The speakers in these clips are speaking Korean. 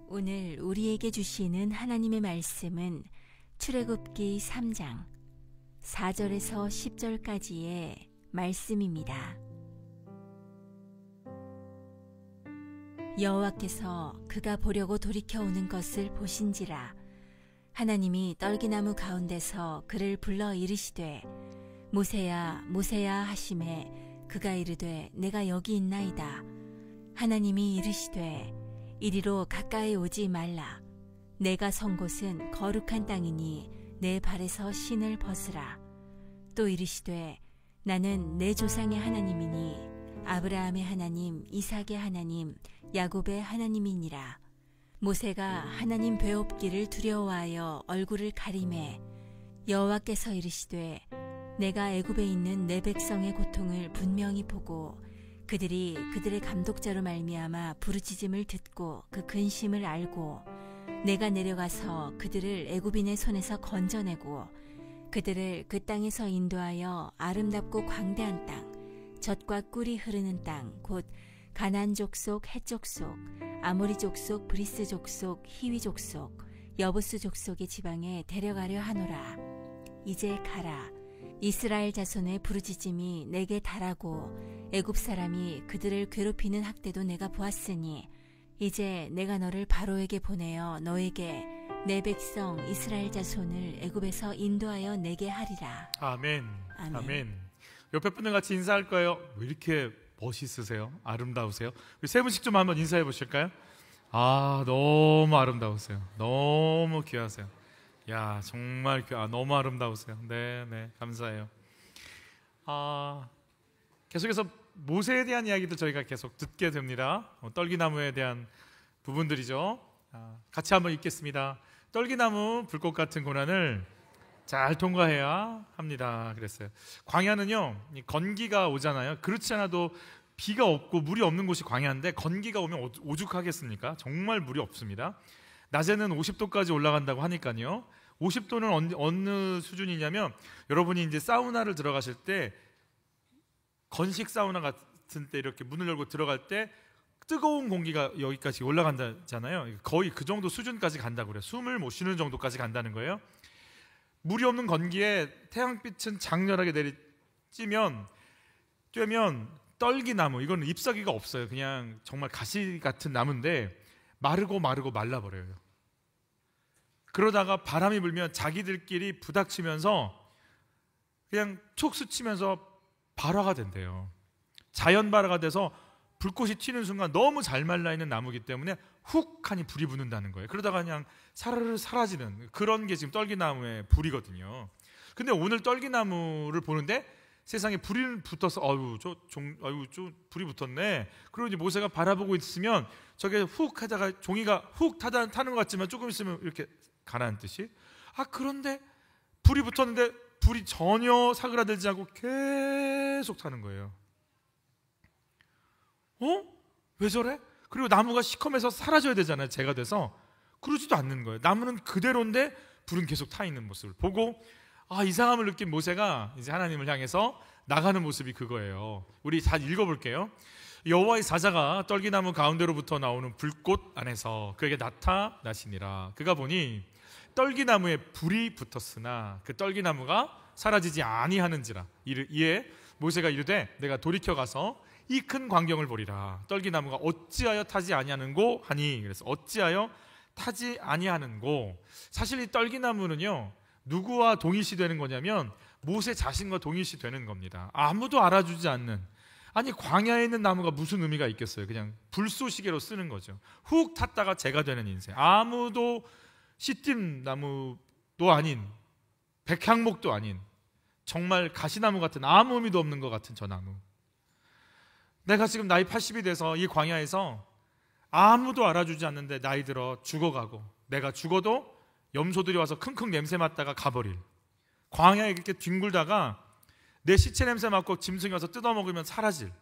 오늘 우리에게 주시는 하나님의 말씀은 출애굽기 3장 4절에서 10절까지의 말씀입니다. 여호와께서 그가 보려고 돌이켜 오는 것을 보신지라. 하나님이 떨기나무 가운데서 그를 불러 이르시되 모세야 모세야 하시매 그가 이르되 내가 여기 있나이다. 하나님이 이르시되 이리로 가까이 오지 말라. 내가 선 곳은 거룩한 땅이니 내 발에서 신을 벗으라. 또 이르시되 나는 내 조상의 하나님이니 아브라함의 하나님, 이삭의 하나님, 야곱의 하나님이니라. 모세가 하나님 뵈옵기를 두려워하여 얼굴을 가리매 여호와께서 이르시되 내가 애굽에 있는 내 백성의 고통을 분명히 보고 그들이 그들의 감독자로 말미암아 부르짖음을 듣고 그 근심을 알고 내가 내려가서 그들을 애굽인의 손에서 건져내고 그들을 그 땅에서 인도하여 아름답고 광대한 땅, 젖과 꿀이 흐르는 땅, 곧 가나안 족속, 헷 족속, 아모리 족속, 브리스 족속, 히위 족속, 여부스 족속의 지방에 데려가려 하노라. 이제 가라. 이스라엘 자손의 부르짖음이 내게 달하고 애굽 사람이 그들을 괴롭히는 학대도 내가 보았으니 이제 내가 너를 바로에게 보내어 너에게 내 백성 이스라엘 자손을 애굽에서 인도하여 내게 하리라. 아멘. 아멘. 아멘. 옆에 분들 같이 인사할 거예요. 왜 이렇게 멋있으세요? 아름다우세요? 우리 세 분씩 좀 한번 인사해 보실까요? 아, 너무 아름다우세요. 너무 귀하세요. 야, 정말 너무 아름다우세요. 네, 감사해요. 계속해서 모세에 대한 이야기도 저희가 계속 듣게 됩니다. 떨기나무에 대한 부분들이죠. 같이 한번 읽겠습니다. 떨기나무 불꽃 같은 고난을 잘 통과해야 합니다. 그랬어요. 광야는요, 건기가 오잖아요. 그렇지 않아도 비가 없고 물이 없는 곳이 광야인데 건기가 오면 오죽하겠습니까? 정말 물이 없습니다. 낮에는 50도까지 올라간다고 하니까요. 50도는 어느 수준이냐면 여러분이 이제 사우나를 들어가실 때 건식 사우나 같은 때 이렇게 문을 열고 들어갈 때 뜨거운 공기가 여기까지 올라간다잖아요. 거의 그 정도 수준까지 간다고 그래요. 숨을 못 쉬는 정도까지 간다는 거예요. 물이 없는 건기에 태양빛은 장렬하게 쬐면 떨기나무, 이거는 잎사귀가 없어요. 그냥 정말 가시 같은 나무인데 마르고 말라버려요. 그러다가 바람이 불면 자기들끼리 부닥치면서 그냥 촉 스치면서 발화가 된대요. 자연 발화가 돼서 불꽃이 튀는 순간 너무 잘 말라있는 나무이기 때문에 훅 하니 불이 붙는다는 거예요. 그러다가 그냥 사르르 사라지는 그런 게 지금 떨기나무의 불이거든요. 근데 오늘 떨기나무를 보는데 세상에 불이 붙어서 저 불이 붙었네. 그리고 이제 모세가 바라보고 있으면 저게 훅 하다가 종이가 훅 타는 것 같지만 조금 있으면 이렇게 가라앉듯이. 그런데 불이 붙었는데 불이 전혀 사그라들지 않고 계속 타는 거예요. 왜 저래? 그리고 나무가 시커매서 사라져야 되잖아요. 재가 돼서. 그러지도 않는 거예요. 나무는 그대로인데 불은 계속 타 있는 모습을 보고 이상함을 느낀 모세가 이제 하나님을 향해서 나가는 모습이 그거예요. 우리 다 읽어볼게요. 여호와의 사자가 떨기나무 가운데로부터 나오는 불꽃 안에서 그에게 나타나시니라. 그가 보니 떨기나무에 불이 붙었으나 그 떨기나무가 사라지지 아니하는지라. 이에 모세가 이르되 내가 돌이켜 가서 이 큰 광경을 보리라. 떨기나무가 어찌하여 타지 아니하는고 하니. 그래서 어찌하여 타지 아니하는고. 사실 이 떨기나무는요, 누구와 동일시되는 거냐면 모세 자신과 동일시되는 겁니다. 아무도 알아주지 않는, 아니 광야에 있는 나무가 무슨 의미가 있겠어요. 그냥 불쏘시개로 쓰는 거죠. 훅 탔다가 재가 되는 인생. 아무도 시띠나무도 아닌, 백향목도 아닌, 정말 가시나무 같은, 아무 의미도 없는 것 같은 저 나무. 내가 지금 나이 80이 돼서 이 광야에서 아무도 알아주지 않는데 나이 들어 죽어가고, 내가 죽어도 염소들이 와서 킁킁 냄새 맡다가 가버릴, 광야에 이렇게 뒹굴다가 내 시체 냄새 맡고 짐승이 와서 뜯어먹으면 사라질,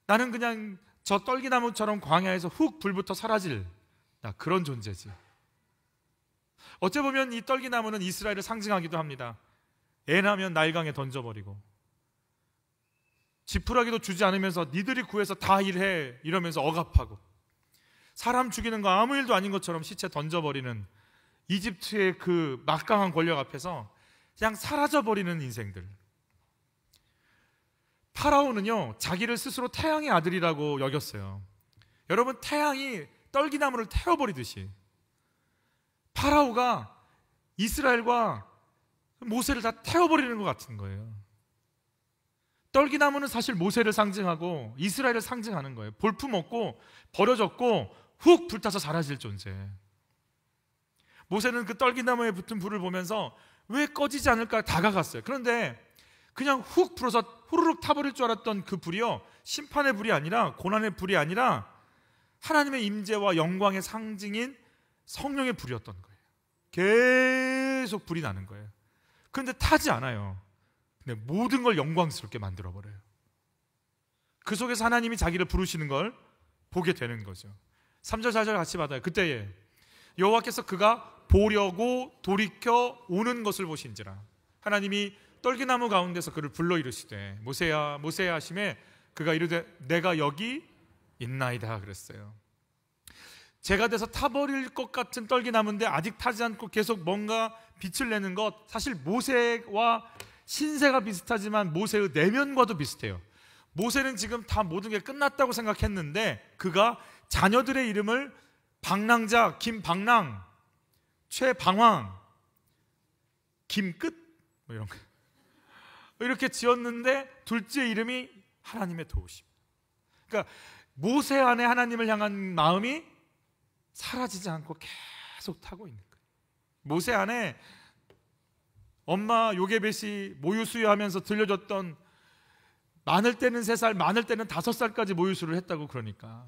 나는 그냥 저 떨기나무처럼 광야에서 훅 불부터 사라질 그런 존재지. 어째 보면 이 떨기나무는 이스라엘을 상징하기도 합니다. 애 나면 나일강에 던져버리고 지푸라기도 주지 않으면서 니들이 구해서 다 일해 이러면서 억압하고, 사람 죽이는 거 아무 일도 아닌 것처럼 시체 던져버리는 이집트의 그 막강한 권력 앞에서 그냥 사라져버리는 인생들. 파라오는요, 자기를 스스로 태양의 아들이라고 여겼어요. 여러분, 태양이 떨기나무를 태워버리듯이 파라오가 이스라엘과 모세를 다 태워버리는 것 같은 거예요. 떨기나무는 사실 모세를 상징하고 이스라엘을 상징하는 거예요. 볼품없고 버려졌고 훅 불타서 사라질 존재. 모세는 그 떨기나무에 붙은 불을 보면서 왜 꺼지지 않을까 다가갔어요. 그런데 그냥 훅 불어서 후루룩 타버릴 줄 알았던 그 불이요, 심판의 불이 아니라, 고난의 불이 아니라 하나님의 임재와 영광의 상징인 성령의 불이었던 거예요. 계속 불이 나는 거예요. 그런데 타지 않아요. 근데 모든 걸 영광스럽게 만들어버려요. 그 속에서 하나님이 자기를 부르시는 걸 보게 되는 거죠. 3절 4절 같이 받아요. 그때에 여호와께서 그가 보려고 돌이켜 오는 것을 보신지라. 하나님이 떨기나무 가운데서 그를 불러 이르시되 모세야 모세야 하심에 그가 이르되 내가 여기 있나이다 그랬어요. 제가 돼서 타버릴 것 같은 떨기나무인데 아직 타지 않고 계속 뭔가 빛을 내는 것, 사실 모세와 신세가 비슷하지만 모세의 내면과도 비슷해요. 모세는 지금 다 모든 게 끝났다고 생각했는데 그가 자녀들의 이름을 방랑자 김방랑, 최방황, 김끝 뭐 이런 거 이렇게 지었는데 둘째 이름이 하나님의 도우심. 그러니까 모세 안에 하나님을 향한 마음이 사라지지 않고 계속 타고 있는 거예요. 모세 안에 엄마 요게벳이 모유 수유하면서 들려줬던 많을 때는 3살, 많을 때는 5살까지 모유 수유를 했다고. 그러니까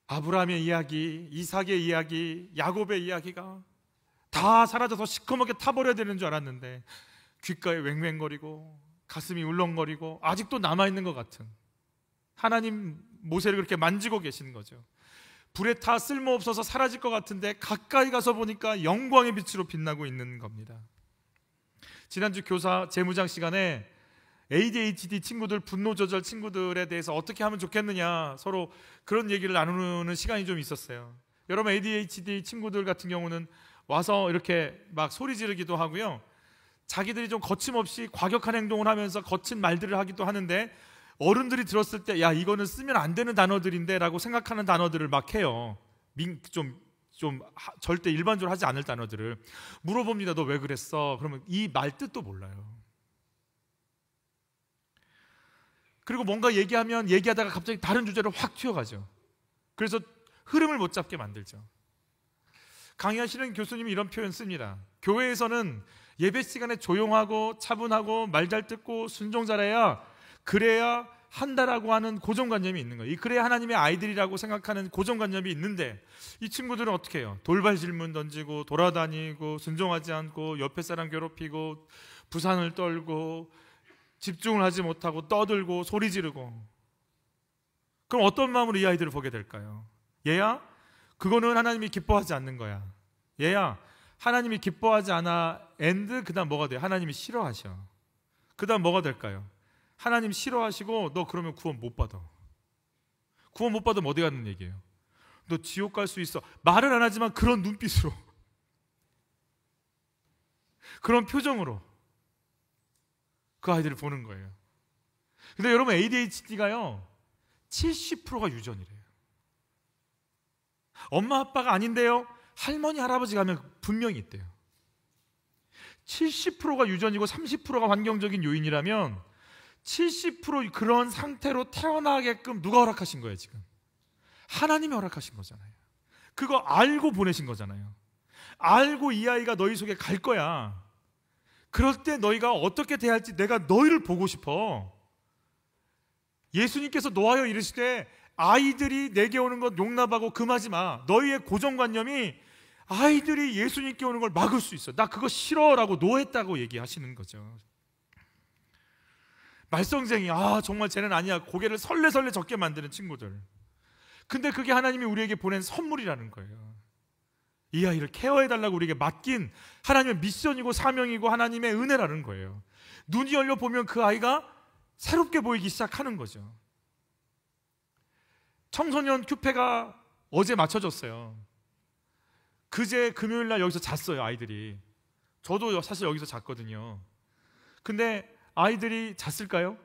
아브라함의 이야기, 이삭의 이야기, 야곱의 이야기가 다 사라져서 시커멓게 타버려야 되는 줄 알았는데 귓가에 왱왱거리고 가슴이 울렁거리고 아직도 남아있는 것 같은 하나님 모세를 그렇게 만지고 계시는 거죠. 불에 타 쓸모없어서 사라질 것 같은데 가까이 가서 보니까 영광의 빛으로 빛나고 있는 겁니다. 지난주 교사 재무장 시간에 ADHD 친구들, 분노 조절 친구들에 대해서 어떻게 하면 좋겠느냐 서로 그런 얘기를 나누는 시간이 좀 있었어요. 여러분, ADHD 친구들 같은 경우는 와서 이렇게 막 소리 지르기도 하고요, 자기들이 좀 거침없이 과격한 행동을 하면서 거친 말들을 하기도 하는데 어른들이 들었을 때 야 이거는 쓰면 안 되는 단어들인데 라고 생각하는 단어들을 막 해요. 절대 일반적으로 하지 않을 단어들을 물어봅니다. 너 왜 그랬어? 그러면 이 말 뜻도 몰라요. 그리고 뭔가 얘기하다가 갑자기 다른 주제로 확 튀어가죠. 그래서 흐름을 못 잡게 만들죠. 강의하시는 교수님이 이런 표현 씁니다. 교회에서는 예배 시간에 조용하고 차분하고 말 잘 듣고 순종 잘해야, 그래야 한다라고 하는 고정관념이 있는 거예요. 그래야 하나님의 아이들이라고 생각하는 고정관념이 있는데 이 친구들은 어떻게 해요? 돌발 질문 던지고 돌아다니고 순종하지 않고 옆에 사람 괴롭히고 부산을 떨고 집중을 하지 못하고 떠들고 소리 지르고. 그럼 어떤 마음으로 이 아이들을 보게 될까요? 얘야, 그거는 하나님이 기뻐하지 않는 거야. 얘야, 하나님이 기뻐하지 않아. 그 다음 뭐가 돼요? 하나님이 싫어하셔. 그 다음 뭐가 될까요? 하나님 싫어하시고 너 그러면 구원 못 받아. 구원 못 받으면 어디 가는 얘기예요? 너 지옥 갈 수 있어. 말을 안 하지만 그런 눈빛으로 그런 표정으로 그 아이들을 보는 거예요. 근데 여러분, ADHD가요 70%가 유전이래요. 엄마 아빠가 아닌데요, 할머니 할아버지가 하면 분명히 있대요. 70%가 유전이고 30%가 환경적인 요인이라면 70% 그런 상태로 태어나게끔 누가 허락하신 거예요? 지금 하나님이 허락하신 거잖아요. 그거 알고 보내신 거잖아요. 알고 이 아이가 너희 속에 갈 거야. 그럴 때 너희가 어떻게 대할지 내가 너희를 보고 싶어. 예수님께서 노하여 이르시되 아이들이 내게 오는 것 용납하고 금하지 마. 너희의 고정관념이 아이들이 예수님께 오는 걸 막을 수 있어. 나 그거 싫어라고 노했다고 얘기하시는 거죠. 말썽쟁이, 정말 쟤는 아니야. 고개를 설레설레 젓게 만드는 친구들. 근데 그게 하나님이 우리에게 보낸 선물이라는 거예요. 이 아이를 케어해달라고 우리에게 맡긴 하나님의 미션이고 사명이고 하나님의 은혜라는 거예요. 눈이 열려 보면 그 아이가 새롭게 보이기 시작하는 거죠. 청소년 큐페가 어제 맞춰졌어요. 그제 금요일 날 여기서 잤어요, 아이들이. 저도 사실 여기서 잤거든요. 근데 아이들이 잤을까요?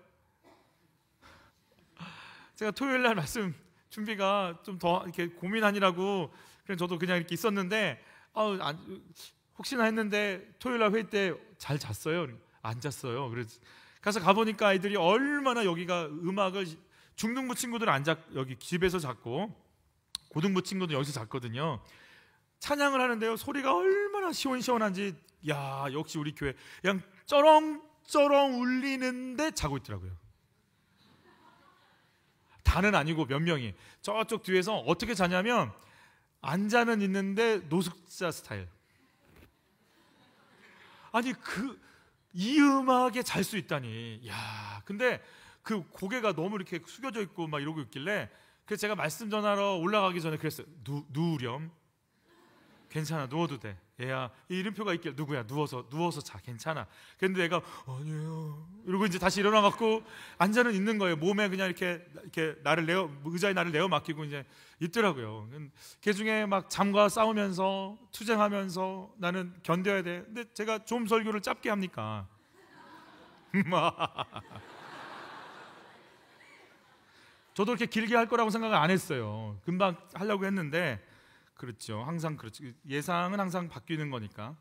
제가 토요일 날 말씀 준비가 좀 더 이렇게 고민하느라고 그냥 저도 그냥 이렇게 있었는데 혹시나 했는데 토요일 날 회의 때 잘 잤어요? 안 잤어요. 그래서 가서 가보니까 아이들이 얼마나 여기가 음악을 중등부 친구들은 여기 집에서 잤고 고등부 친구들은 여기서 잤거든요. 찬양을 하는데요, 소리가 얼마나 시원시원한지, 야, 역시 우리 교회 그냥 쩌렁쩌렁 울리는데 자고 있더라고요. 다는 아니고 몇 명이 저쪽 뒤에서 어떻게 자냐면 앉아는 있는데 노숙자 스타일. 아니 이 음악에 잘 수 있다니. 야, 근데 그 고개가 너무 이렇게 숙여져 있고 막 이러고 있길래 그래서 제가 말씀 전하러 올라가기 전에 그랬어요. 누우렴. 괜찮아, 누워도 돼. 얘야, 이 이름표가 있길래 누구야? 누워서 자. 괜찮아. 근데 얘가 아니에요. 이러고 이제 다시 일어나 갖고 앉아는 있는 거예요. 몸에 그냥 이렇게 의자에 나를 내어 맡기고 이제 있더라고요. 그 중에 막 잠과 싸우면서 투쟁하면서 나는 견뎌야 돼. 근데 제가 좀 설교를 짧게 합니까? 저도 이렇게 길게 할 거라고 생각을 안 했어요. 금방 하려고 했는데 그렇죠. 항상 그렇죠. 예상은 항상 바뀌는 거니까.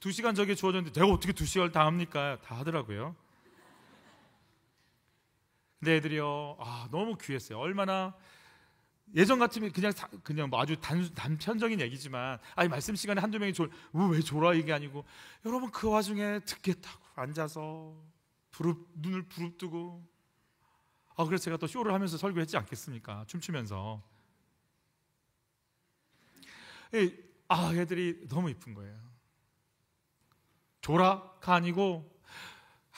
2시간 저게 주어졌는데 내가 어떻게 2시간을 다 합니까? 다 하더라고요. 근데 애들이요, 너무 귀했어요. 얼마나 예전 같으면 그냥 뭐 아주 단편적인 얘기지만 말씀 시간에 한두 명이 왜 졸아 이게 아니고, 여러분 그 와중에 듣겠다고 앉아서 눈을 부릅뜨고 그래서 제가 또 쇼를 하면서 설교했지 않겠습니까? 춤추면서. 애들이 너무 이쁜 거예요. 졸아가 아니고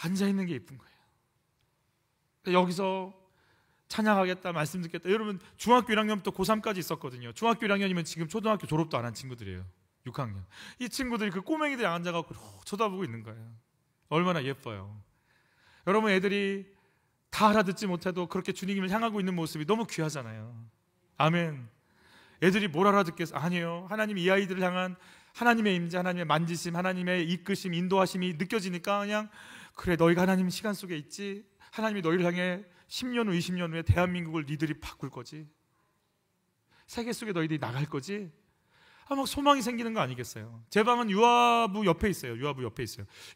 앉아있는 게 이쁜 거예요. 여기서 찬양하겠다, 말씀 듣겠다. 여러분 중학교 1학년부터 고3까지 있었거든요. 중학교 1학년이면 지금 초등학교 졸업도 안 한 친구들이에요. 6학년. 이 친구들이 그 꼬맹이들이 앉아갖고 쳐다보고 있는 거예요. 얼마나 예뻐요. 여러분 애들이 다 알아듣지 못해도 그렇게 주님을 향하고 있는 모습이 너무 귀하잖아요. 아멘. 애들이 뭘 알아듣겠어? 아니에요. 하나님 이 아이들을 향한 하나님의 임재, 하나님의 만지심, 하나님의 이끄심, 인도하심이 느껴지니까 그냥 그래, 너희가 하나님 시간 속에 있지. 하나님이 너희를 향해 10년 후 20년 후에 대한민국을 니들이 바꿀 거지. 세계 속에 너희들이 나갈 거지. 막 소망이 생기는 거 아니겠어요? 제 방은 유아부 옆에 있어요.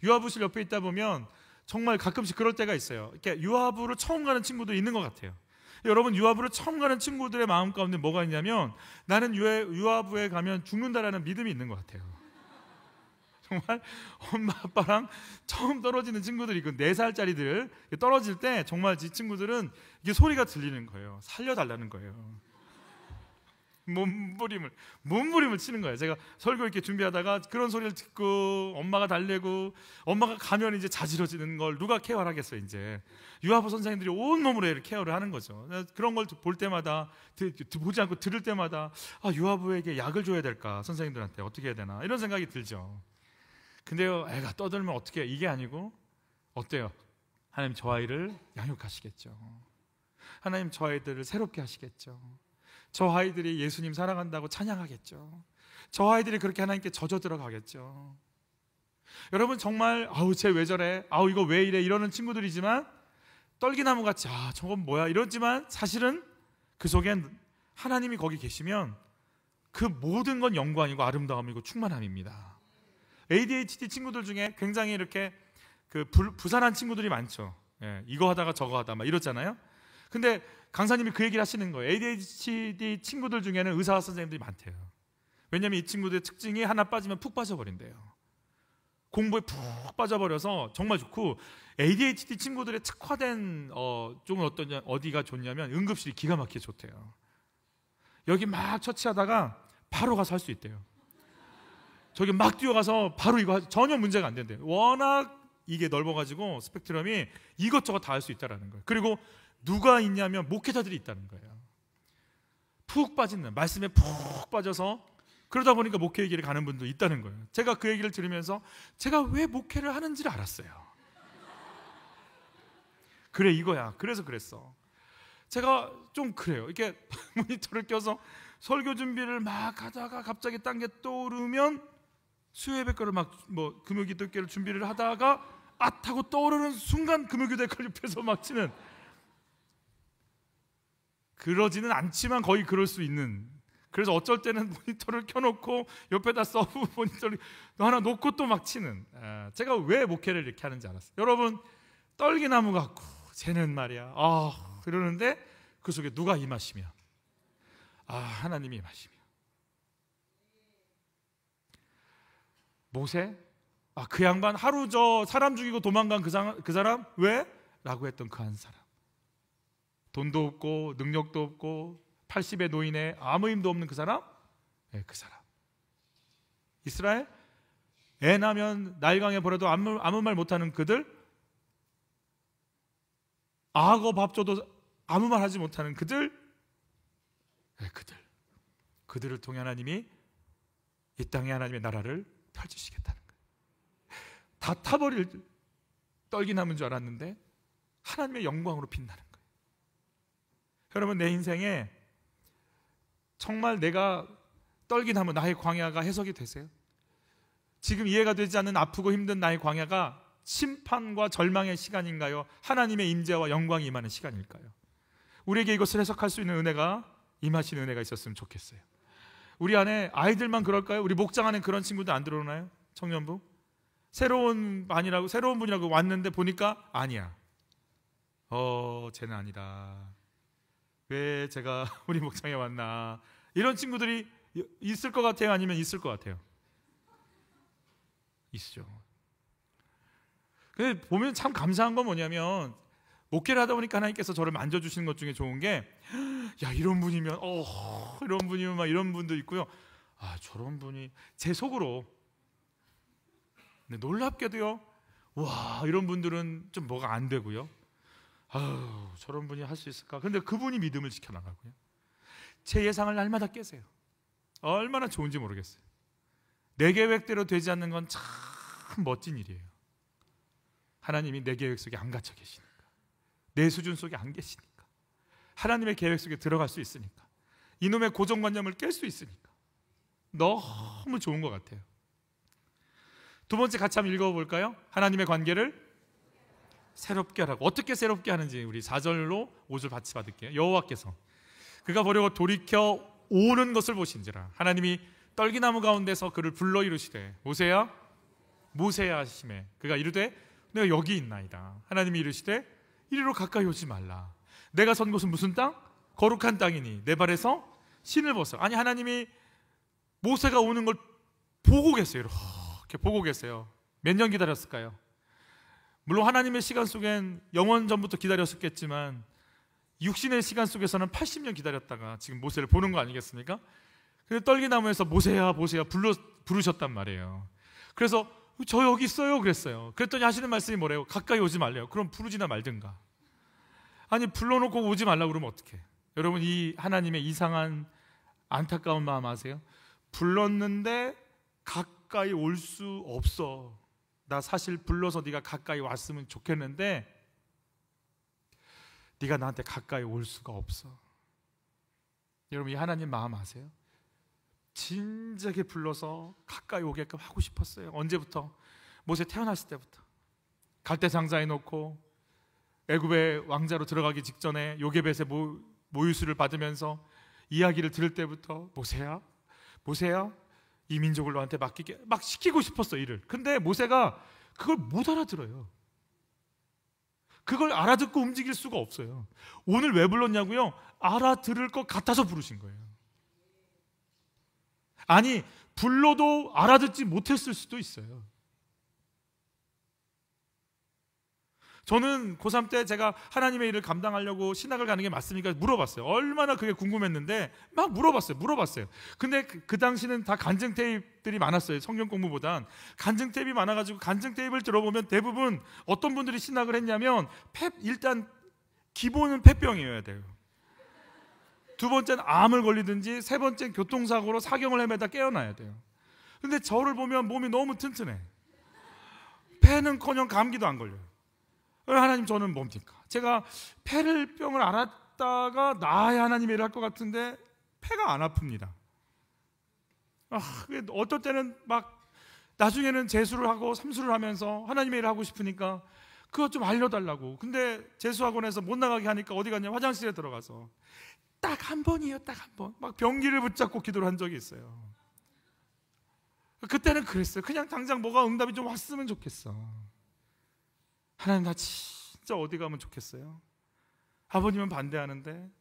유아부실 옆에 있다 보면 정말 가끔씩 그럴 때가 있어요. 이렇게 유아부를 처음 가는 친구도 있는 것 같아요. 여러분 유아부를 처음 가는 친구들의 마음 가운데 뭐가 있냐면 나는 유아부에 가면 죽는다라는 믿음이 있는 것 같아요. 정말 엄마 아빠랑 처음 떨어지는 친구들이 그 4살짜리들 떨어질 때 정말 이 친구들은 이게 소리가 들리는 거예요. 살려달라는 거예요. 몸부림을 치는 거예요. 제가 설교 이렇게 준비하다가 그런 소리를 듣고 엄마가 달래고 엄마가 가면 이제 자지러지는 걸 누가 케어를 하겠어요. 이제 유아부 선생님들이 온몸으로 케어를 하는 거죠. 그런 걸 볼 때마다 보지 않고 들을 때마다 유아부에게 약을 줘야 될까, 선생님들한테 어떻게 해야 되나 이런 생각이 들죠. 근데요, 애가 떠들면 어떻게 해요? 이게 아니고 어때요? 하나님 저 아이를 양육하시겠죠. 하나님 저 아이들을 새롭게 하시겠죠. 저 아이들이 예수님 사랑한다고 찬양하겠죠. 저 아이들이 그렇게 하나님께 젖어 들어가겠죠. 여러분 정말 쟤 왜 저래? 이거 왜 이래? 이러는 친구들이지만 떨기나무 같이 저건 뭐야? 이러지만 사실은 그 속엔 하나님이 거기 계시면 그 모든 건 영광이고 아름다움이고 충만함입니다. ADHD 친구들 중에 굉장히 이렇게 부산한 친구들이 많죠. 이거 하다가 저거 하다 막 이러잖아요. 근데 강사님이 그 얘기를 하시는 거예요. ADHD 친구들 중에는 의사 선생님들이 많대요. 왜냐하면 이 친구들의 특징이 하나 빠지면 푹 빠져버린대요. 공부에 푹 빠져버려서 정말 좋고, ADHD 친구들의 특화된 쪽은 어디가 좋냐면 응급실이 기가 막히게 좋대요. 여기 막 처치하다가 바로 가서 할 수 있대요. 저기 막 뛰어가서 바로 이거 전혀 문제가 안 된대요. 워낙 이게 넓어가지고 스펙트럼이 이것저것 다 할 수 있다는 거예요. 그리고 누가 있냐면 목회자들이 있다는 거예요. 푹 빠지는, 말씀에 푹 빠져서 그러다 보니까 목회 얘기를 가는 분도 있다는 거예요. 제가 그 얘기를 들으면서 제가 왜 목회를 하는지를 알았어요. 그래 이거야. 그래서 그랬어. 제가 좀 그래요. 이렇게 모니터를 껴서 설교 준비를 막 하다가 갑자기 딴 게 떠오르면 수요예배 거를 막 금요기도 교를 준비를 하다가 하고 떠오르는 순간 금요기도 걸 옆에서 막 치는, 그러지는 않지만 거의 그럴 수 있는. 그래서 어쩔 때는 모니터를 켜놓고 옆에다 서브 모니터를 하나 놓고 또 막 치는. 제가 왜 목회를 이렇게 하는지 알았어요. 여러분, 떨기나무 같고 쟤는 말이야 그러는데 그 속에 누가 임하시며 하나님이 임하시며. 모세? 그 양반 하루 저 사람 죽이고 도망간 그 사람 왜? 라고 했던 그 한 사람. 돈도 없고 능력도 없고 80의 노인에 아무 힘도 없는 그 사람? 네, 그 사람. 이스라엘? 애 나면 나일강에 버려도 아무 말 못하는 그들? 악어 밥 줘도 아무 말 하지 못하는 그들? 네, 그들을 통해 하나님이 이 땅에 하나님의 나라를 펼치시겠다는 거예요. 다 타버릴 떨기나무인 줄 알았는데 하나님의 영광으로 빛나는 거예요. 여러분, 내 인생에 정말 내가 떨기나무, 나의 광야가 해석이 되세요? 지금 이해가 되지 않는 아프고 힘든 나의 광야가 심판과 절망의 시간인가요? 하나님의 임재와 영광이 임하는 시간일까요? 우리에게 이것을 해석할 수 있는 은혜가, 임하시는 은혜가 있었으면 좋겠어요. 우리 안에 아이들만 그럴까요? 우리 목장 안에 그런 친구들 안 들어오나요? 청년부? 새로운 분이라고 왔는데 보니까 아니야. 쟤는 아니다. 왜 제가 우리 목장에 왔나? 이런 친구들이 있을 것 같아요? 아니면 있을 것 같아요? 있죠. 근데 보면 참 감사한 건 뭐냐면, 목회를 하다 보니까 하나님께서 저를 만져주시는 것 중에 좋은 게, 야, 이런 분이면 막 이런 분도 있고요. 저런 분이 제 속으로, 근데 놀랍게도요, 와, 이런 분들은 좀 뭐가 안 되고요. 저런 분이 할 수 있을까? 근데 그분이 믿음을 지켜나가고요. 제 예상을 날마다 깨세요. 얼마나 좋은지 모르겠어요. 내 계획대로 되지 않는 건 참 멋진 일이에요. 하나님이 내 계획 속에 안 갇혀 계시니까, 내 수준 속에 안 계시니까, 하나님의 계획 속에 들어갈 수 있으니까, 이놈의 고정관념을 깰 수 있으니까 너무 좋은 것 같아요. 두 번째 같이 한번 읽어볼까요? 하나님의 관계를 새롭게 하라고. 어떻게 새롭게 하는지 우리 4절로 5절 같이 받을게요. 여호와께서 그가 보려고 돌이켜 오는 것을 보신지라. 하나님이 떨기나무 가운데서 그를 불러 이르시되 모세야 모세야 하시매 그가 이르되 내가 여기 있나이다. 하나님이 이르시되 이리로 가까이 오지 말라. 내가 선 곳은 무슨 땅? 거룩한 땅이니 내 발에서 신을 벗어. 아니, 하나님이 모세가 오는 걸 보고 계세요. 이렇게 보고 계세요. 몇 년 기다렸을까요? 물론 하나님의 시간 속엔 영원 전부터 기다렸었겠지만 육신의 시간 속에서는 80년 기다렸다가 지금 모세를 보는 거 아니겠습니까? 그래서 떨기나무에서 모세야 모세야 부르셨단 말이에요. 그래서 저 여기 있어요 그랬어요. 그랬더니 하시는 말씀이 뭐래요? 가까이 오지 말래요. 그럼 부르지나 말든가. 아니, 불러놓고 오지 말라고 그러면 어떡해? 여러분, 이 하나님의 이상한 안타까운 마음 아세요? 불렀는데 가까이 올 수 없어. 나 사실 불러서 네가 가까이 왔으면 좋겠는데 네가 나한테 가까이 올 수가 없어. 여러분, 이 하나님 마음 아세요? 진작에 불러서 가까이 오게끔 하고 싶었어요. 언제부터? 모세 태어났을 때부터. 갈대상자에 놓고 애굽의 왕자로 들어가기 직전에 요게벳의 모유수를 받으면서 이야기를 들을 때부터 모세야 모세야 이 민족을 너한테 맡기게 막 시키고 싶었어, 일을. 근데 모세가 그걸 못 알아들어요. 그걸 알아듣고 움직일 수가 없어요. 오늘 왜 불렀냐고요? 알아들을 것 같아서 부르신 거예요. 아니, 불러도 알아듣지 못했을 수도 있어요. 저는 고3 때 제가 하나님의 일을 감당하려고 신학을 가는 게 맞습니까? 물어봤어요. 얼마나 그게 궁금했는데 막 물어봤어요. 근데 그 당시는 다 간증 테이프들이 많았어요. 성경 공부보단. 간증 테이프가 많아가지고 간증 테이프를 들어보면 대부분 어떤 분들이 신학을 했냐면 일단 기본은 폐병이어야 돼요. 두 번째는 암을 걸리든지 세 번째는 교통사고로 사경을 헤매다 깨어나야 돼요. 근데 저를 보면 몸이 너무 튼튼해. 폐는커녕 감기도 안 걸려요. 하나님, 저는 뭡니까? 제가 폐병을 낫다가 나아야 하나님의 일을 할 것 같은데 폐가 안 아픕니다. 어떨 때는 막 나중에는 재수를 하고 삼수를 하면서 하나님의 일을 하고 싶으니까 그것 좀 알려달라고. 근데 재수학원에서 못 나가게 하니까 어디 갔냐, 화장실에 들어가서 딱 한 번이에요, 딱 한 번. 막 변기를 붙잡고 기도를 한 적이 있어요. 그때는 그랬어요. 그냥 당장 뭐가 응답이 좀 왔으면 좋겠어. 하나님, 나 진짜 어디 가면 좋겠어요. 아버님은 반대하는데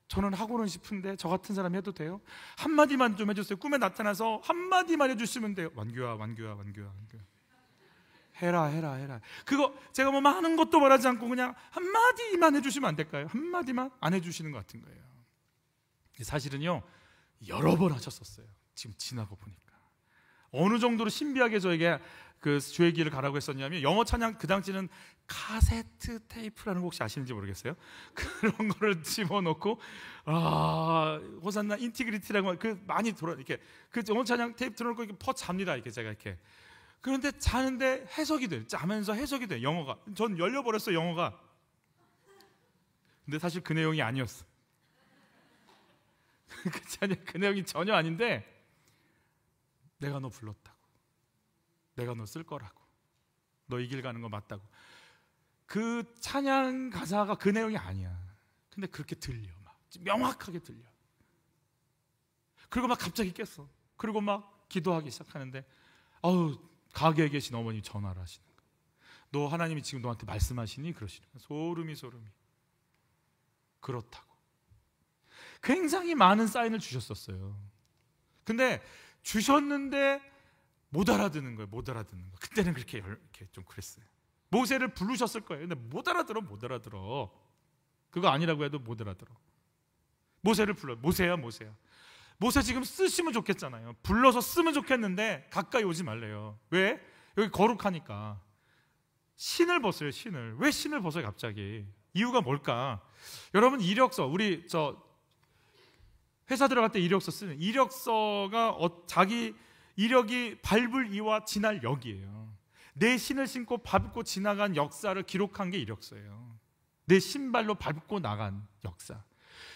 저는 하고는 싶은데 저 같은 사람이 해도 돼요? 한마디만 좀 해주세요. 꿈에 나타나서 한마디만 해주시면 돼요. 완규야, 완규야, 완규야, 완규야. 해라. 그거 제가 뭐 많은 것도 말하지 않고 그냥 한마디만 해주시면 안 될까요? 한마디만 안 해주시는 것 같은 거예요. 사실은요, 여러 번 하셨었어요. 지금 지나고 보니까 어느 정도로 신비하게 저에게 그 주의 길을 가라고 했었냐면, 영어 찬양 그 당시는 카세트 테이프라는 거 혹시 아시는지 모르겠어요. 그런 거를 집어넣고 호산나 인티그리티라고 그 많이 돌아 이렇게 그 영어 찬양 테이프 틀어놓고 이렇게 퍼 잡니다. 이렇게 제가 이렇게. 그런데 자는데 해석이 돼. 자면서 해석이 돼. 영어가. 전 열려버렸어, 영어가. 근데 사실 그 내용이 아니었어. 그 내용이 전혀 아닌데, 내가 너 불렀다고, 내가 너 쓸 거라고, 너 이 길 가는 거 맞다고. 그 찬양 가사가 그 내용이 아니야. 근데 그렇게 들려, 막 명확하게 들려. 그리고 막 갑자기 깼어. 그리고 막 기도하기 시작하는데, 가게에 계신 어머니 전화를 하시는 거야. 너 하나님이 지금 너한테 말씀하시니? 그러시는 거야. 소름이. 그렇다고. 굉장히 많은 사인을 주셨었어요. 근데 주셨는데 못 알아듣는 거예요. 못 알아듣는 거. 그때는 이렇게 좀 그랬어요. 모세를 부르셨을 거예요. 근데 못 알아들어. 그거 아니라고 해도 못 알아들어. 모세를 불러요. 모세야. 모세 지금 쓰시면 좋겠잖아요. 불러서 쓰면 좋겠는데 가까이 오지 말래요. 왜? 여기 거룩하니까. 신을 벗어요. 신을. 왜 신을 벗어요 갑자기? 이유가 뭘까? 여러분, 이력서, 우리 회사 들어갈 때 이력서 쓰는, 이력서가 자기 이력이 밟을 이와 지날 역이에요. 내 신을 신고 밟고 지나간 역사를 기록한 게 이력서예요. 내 신발로 밟고 나간 역사.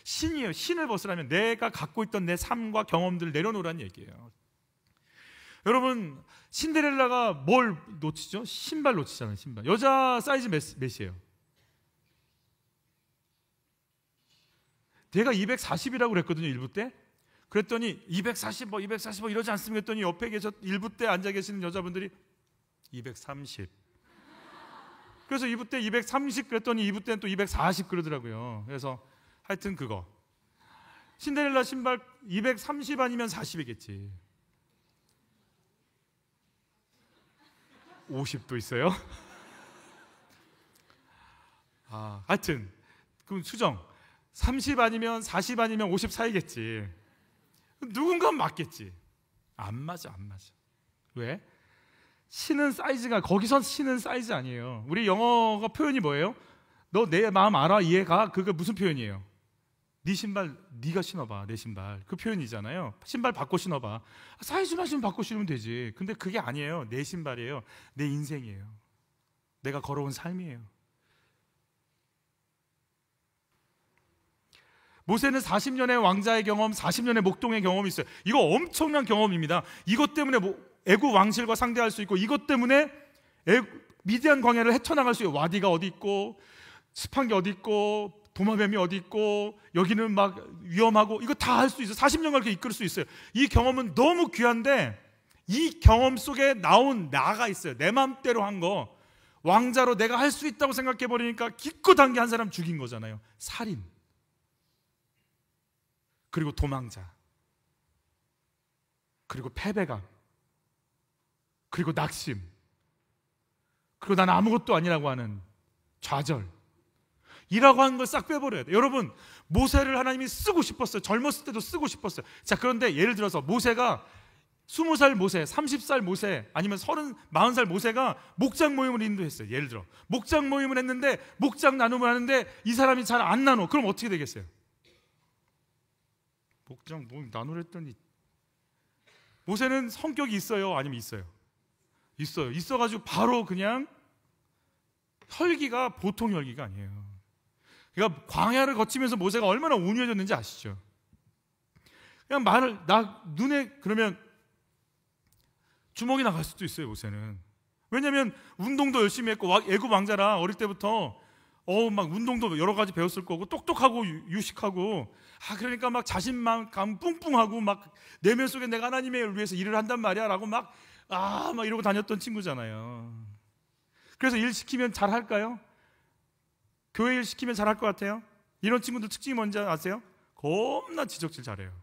신이에요. 신을 벗으라면 내가 갖고 있던 내 삶과 경험들을 내려놓으라는 얘기예요. 여러분, 신데렐라가 뭘 놓치죠? 신발 놓치잖아요. 신발. 여자 사이즈 몇이에요? 내가 240이라고 그랬거든요, 일부 때. 그랬더니 245 이러지 않습니까? 했더니 옆에 일부 때 앉아 계시는 여자분들이 230. 그래서 2부 때 230 그랬더니 2부 때는 또 240 그러더라고요. 그래서 하여튼 그거. 신데렐라 신발 230 아니면 40이겠지. 50도 있어요? 하여튼 그럼 수정. 30 아니면 40 아니면 50 사이겠지. 누군가는 맞겠지. 안 맞아. 왜? 신은 사이즈가, 거기서 신은 사이즈 아니에요. 우리 영어가 표현이 뭐예요? 너 내 마음 알아? 이해가? 그게 무슨 표현이에요? 네 신발 네가 신어봐. 내 신발. 그 표현이잖아요. 신발 바꿔 신어봐. 사이즈만 신으면 바꿔 신으면 되지. 근데 그게 아니에요. 내 신발이에요. 내 인생이에요. 내가 걸어온 삶이에요. 모세는 40년의 왕자의 경험, 40년의 목동의 경험이 있어요. 이거 엄청난 경험입니다. 이것 때문에 애굽 왕실과 상대할 수 있고, 이것 때문에 미디안 광야를 헤쳐나갈 수 있어요. 와디가 어디 있고, 습한 게 어디 있고, 도마뱀이 어디 있고, 여기는 막 위험하고, 이거 다 할 수 있어요. 40년간 그렇게 이끌 수 있어요. 이 경험은 너무 귀한데, 이 경험 속에 나온 나가 있어요. 내 맘대로 한 거. 왕자로 내가 할 수 있다고 생각해버리니까 기껏 한 게 한 사람 죽인 거잖아요. 살인, 그리고 도망자, 그리고 패배감, 그리고 낙심, 그리고 난 아무것도 아니라고 하는 좌절, 이라고 하는 걸 싹 빼버려야 돼요. 여러분, 모세를 하나님이 쓰고 싶었어요. 젊었을 때도 쓰고 싶었어요. 자, 그런데 예를 들어서 모세가 20살 모세, 30살 모세, 아니면 40살 모세가 목장 모임을 인도했어요. 예를 들어 목장 모임을 했는데, 목장 나눔을 하는데 이 사람이 잘 안 나눠. 그럼 어떻게 되겠어요? 목장 모임 나누랬더니, 모세는 성격이 있어요? 아니면 있어요? 있어가지고 바로 그냥 혈기가 보통 혈기가 아니에요. 그러니까 광야를 거치면서 모세가 얼마나 온유해졌는지 아시죠? 그냥 눈에 그러면 주먹이 나갈 수도 있어요, 모세는. 왜냐면 운동도 열심히 했고 애굽 왕자라 어릴 때부터 막 운동도 여러 가지 배웠을 거고 똑똑하고 유식하고 그러니까 막 자신감 뿡뿡하고 막 내면 속에 내가 하나님을 위해서 일을 한단 말이야 라고 막 이러고 다녔던 친구잖아요. 그래서 일 시키면 잘할까요? 교회 일 시키면 잘할 것 같아요? 이런 친구들 특징이 뭔지 아세요? 겁나 지적질 잘해요.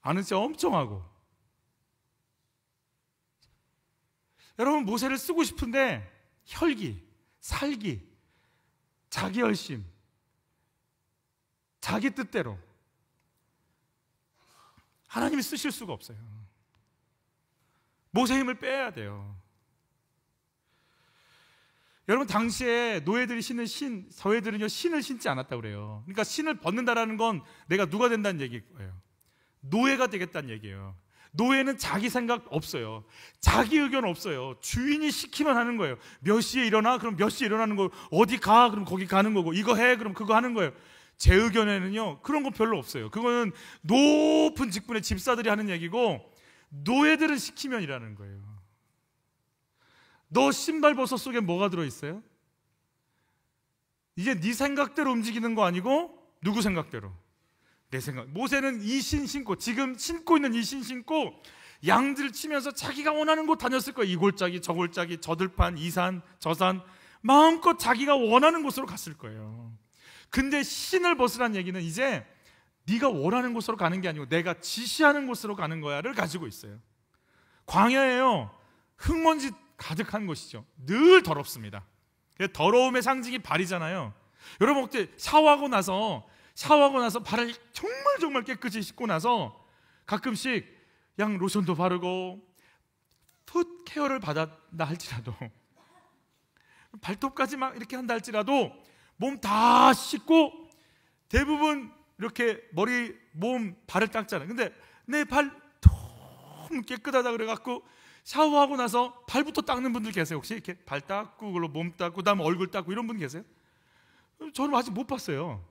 아는 체 엄청 하고. 여러분, 모세를 쓰고 싶은데 혈기, 살기, 자기 열심, 자기 뜻대로 하나님이 쓰실 수가 없어요. 모세 힘을 빼야 돼요. 여러분, 당시에 노예들이 신는 서예들은요, 신을 신지 않았다고 그래요. 그러니까 신을 벗는다라는 건 내가 누가 된다는 얘기예요. 노예가 되겠다는 얘기예요. 노예는 자기 생각 없어요. 자기 의견 없어요. 주인이 시키면 하는 거예요. 몇 시에 일어나? 그럼 몇 시에 일어나는 거고, 어디 가? 그럼 거기 가는 거고, 이거 해? 그럼 그거 하는 거예요. 제 의견에는요, 그런 거 별로 없어요. 그거는 높은 직분의 집사들이 하는 얘기고, 노예들은 시키면 일하는 거예요. 너 신발 버섯 속에 뭐가 들어있어요? 이제 네 생각대로 움직이는 거 아니고 누구 생각대로? 내 생각. 모세는 이 신 신고, 지금 신고 있는 이 신 신고 양들 치면서 자기가 원하는 곳 다녔을 거예요. 이 골짜기, 저 골짜기, 저 들판, 이 산, 저 산, 마음껏 자기가 원하는 곳으로 갔을 거예요. 근데 신을 벗으란 얘기는 이제 네가 원하는 곳으로 가는 게 아니고 내가 지시하는 곳으로 가는 거야를 가지고 있어요. 광야예요. 흙먼지 가득한 곳이죠. 늘 더럽습니다. 더러움의 상징이 발이잖아요. 여러분, 혹시 샤워하고 나서 발을 정말 깨끗이 씻고 나서 가끔씩 양 로션도 바르고 풋 케어를 받았다 할지라도, 발톱까지 막 이렇게 한다 할지라도 몸 다 씻고 대부분 이렇게 머리, 몸, 발을 닦잖아요. 근데 내 발 너무 깨끗하다 그래갖고 샤워하고 나서 발부터 닦는 분들 계세요? 혹시 이렇게 발 닦고 그걸로 몸 닦고 그다음에 얼굴 닦고 이런 분 계세요? 저는 아직 못 봤어요.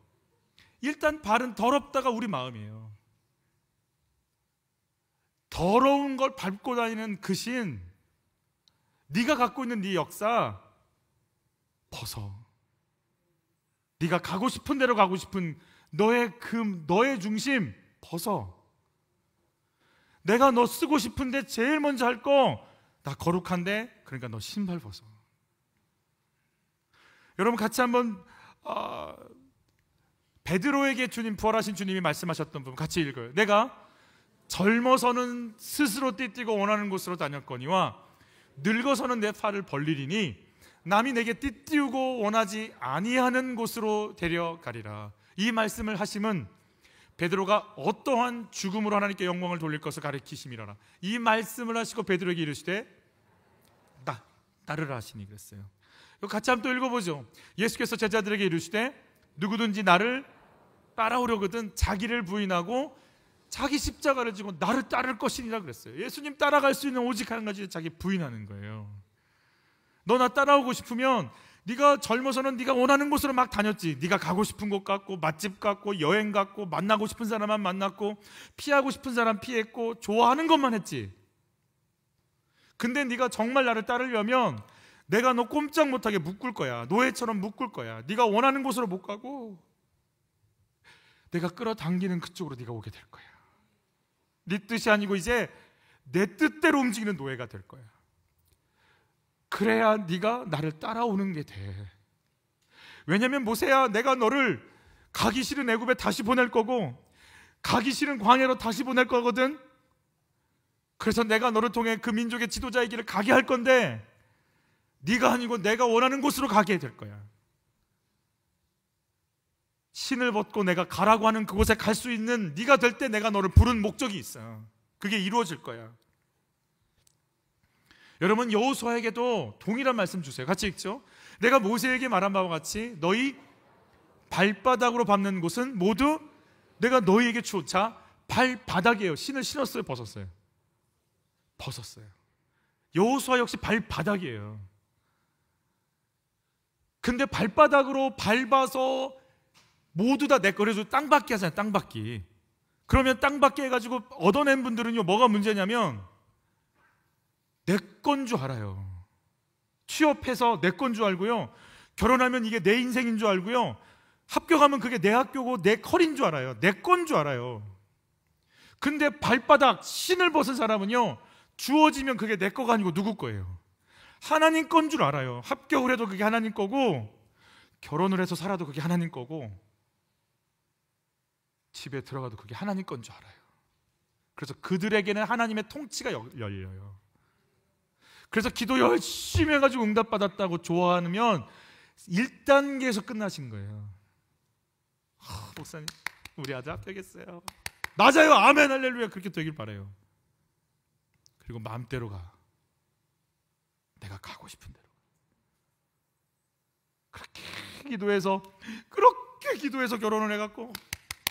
일단 발은 더럽다가 우리 마음이에요. 더러운 걸 밟고 다니는 그 신, 네가 갖고 있는 네 역사 벗어. 네가 가고 싶은 대로 가고 싶은 너의 중심 벗어. 내가 너 쓰고 싶은데 제일 먼저 할 거, 나 거룩한데, 그러니까 너 신발 벗어. 여러분, 같이 한번 베드로에게 부활하신 주님이 말씀하셨던 부분 같이 읽어요. 내가 젊어서는 스스로 띠띠고 원하는 곳으로 다녔거니와 늙어서는 내 팔을 벌리리니 남이 내게 띠띠우고 원하지 아니하는 곳으로 데려가리라. 이 말씀을 하심은 베드로가 어떠한 죽음으로 하나님께 영광을 돌릴 것을 가리키심이라라. 이 말씀을 하시고 베드로에게 이르시되 따르라 하시니 그랬어요. 같이 한번 또 읽어보죠. 예수께서 제자들에게 이르시되 누구든지 나를 따라오려거든 자기를 부인하고 자기 십자가를 지고 나를 따를 것이니라 그랬어요. 예수님 따라갈 수 있는 오직 한 가지, 자기 부인하는 거예요. 너 나 따라오고 싶으면 네가 젊어서는 네가 원하는 곳으로 막 다녔지. 네가 가고 싶은 곳 갔고, 맛집 갔고, 여행 갔고, 만나고 싶은 사람만 만났고, 피하고 싶은 사람 피했고, 좋아하는 것만 했지. 근데 네가 정말 나를 따르려면 내가 너 꼼짝 못하게 묶을 거야. 노예처럼 묶을 거야. 네가 원하는 곳으로 못 가고 내가 끌어당기는 그쪽으로 네가 오게 될 거야. 네 뜻이 아니고 이제 내 뜻대로 움직이는 노예가 될 거야. 그래야 네가 나를 따라오는 게 돼. 왜냐면 모세야, 내가 너를 가기 싫은 애굽에 다시 보낼 거고 가기 싫은 광야로 다시 보낼 거거든. 그래서 내가 너를 통해 그 민족의 지도자의 길을 가게 할 건데 네가 아니고 내가 원하는 곳으로 가게 될 거야. 신을 벗고 내가 가라고 하는 그곳에 갈 수 있는 네가 될 때 내가 너를 부른 목적이 있어. 그게 이루어질 거야. 여러분, 여호수아에게도 동일한 말씀 주세요. 같이 읽죠. 내가 모세에게 말한 바와 같이 너희 발바닥으로 밟는 곳은 모두 내가 너희에게 주어. 자, 발바닥이에요. 신을 신었어요, 벗었어요? 벗었어요. 여호수아 역시 발바닥이에요. 근데 발바닥으로 밟아서 모두 다 내 거래서 땅받기 하잖아요. 땅받기. 그러면 땅받기 해가지고 얻어낸 분들은요, 뭐가 문제냐면 내 건 줄 알아요. 취업해서 내 건 줄 알고요, 결혼하면 이게 내 인생인 줄 알고요, 합격하면 그게 내 학교고 내 컬인 줄 알아요. 내 건 줄 알아요. 근데 발바닥 신을 벗은 사람은요, 주어지면 그게 내 거가 아니고 누구 거예요? 하나님 건 줄 알아요. 합격을 해도 그게 하나님 거고, 결혼을 해서 살아도 그게 하나님 거고, 집에 들어가도 그게 하나님 건 줄 알아요. 그래서 그들에게는 하나님의 통치가 열려요. 그래서 기도 열심히 해가지고 응답받았다고 좋아하면 1단계에서 끝나신 거예요. 목사님, 우리 아들 합격했어요. 맞아요. 아멘 할렐루야. 그렇게 되길 바라요. 그리고 마음대로 가. 내가 가고 싶은 대로. 그렇게 기도해서 결혼을 해갖고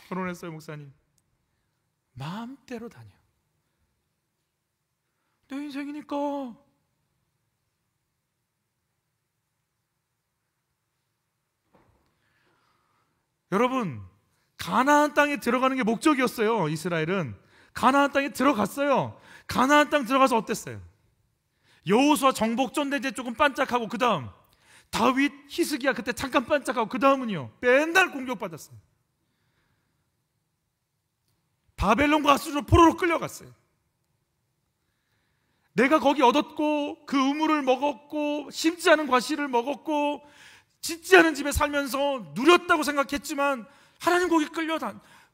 결혼했어요. 목사님, 마음대로 다녀. 내 인생이니까. 여러분, 가나안 땅에 들어가는 게 목적이었어요. 이스라엘은 가나안 땅에 들어갔어요. 가나안 땅 들어가서 어땠어요? 여호수아 정복전대 이제 조금 반짝하고, 그 다음 다윗, 히스기야 그때 잠깐 반짝하고, 그 다음은요 맨날 공격받았어요. 바벨론과 아수르로 포로로 끌려갔어요. 내가 거기 얻었고 그 우물을 먹었고 심지 않은 과실을 먹었고 짓지 않은 집에 살면서 누렸다고 생각했지만 하나님 거기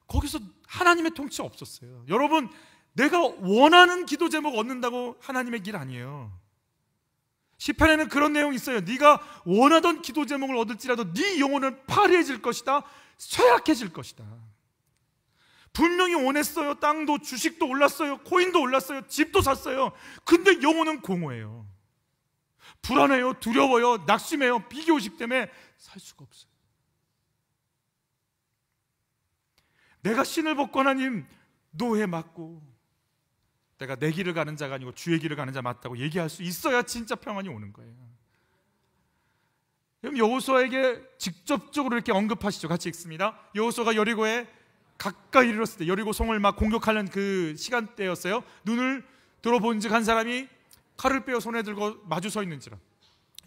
거기서 하나님의 통치가 없었어요. 여러분, 내가 원하는 기도 제목 얻는다고 하나님의 길 아니에요. 시편에는 그런 내용이 있어요. 네가 원하던 기도 제목을 얻을지라도 네 영혼은 파리해질 것이다, 쇠약해질 것이다. 분명히 원했어요. 땅도 주식도 올랐어요. 코인도 올랐어요. 집도 샀어요. 근데 영혼은 공허해요. 불안해요. 두려워요. 낙심해요. 비교의식 때문에 살 수가 없어요. 내가 신을 벗고 하나님 노에 맞고 내가 내 길을 가는 자가 아니고 주의 길을 가는 자 맞다고 얘기할 수 있어야 진짜 평안이 오는 거예요. 그럼 여호수아에게 직접적으로 이렇게 언급하시죠. 같이 읽습니다. 여호수아가 여리고에 가까이 이르렀을 때, 여리고 성을 막 공격하는 그 시간대였어요. 눈을 들어본즉 한 사람이 칼을 빼어 손에 들고 마주 서 있는지라.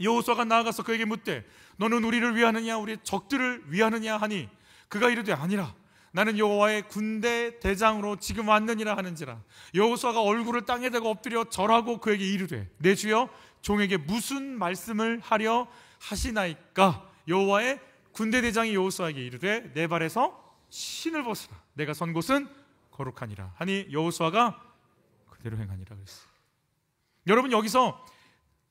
여호수아가 나아가서 그에게 묻되 너는 우리를 위하느냐 우리 적들을 위하느냐 하니 그가 이르되 아니라 나는 여호와의 군대 대장으로 지금 왔느니라 하는지라. 여호수아가 얼굴을 땅에 대고 엎드려 절하고 그에게 이르되 내 주여 종에게 무슨 말씀을 하려 하시나이까. 여호와의 군대 대장이 여호수아에게 이르되 내 발에서 신을 벗으라. 내가 선 곳은 거룩하니라 하니 여호수아가 그대로 행하니라 그랬어요. 여러분, 여기서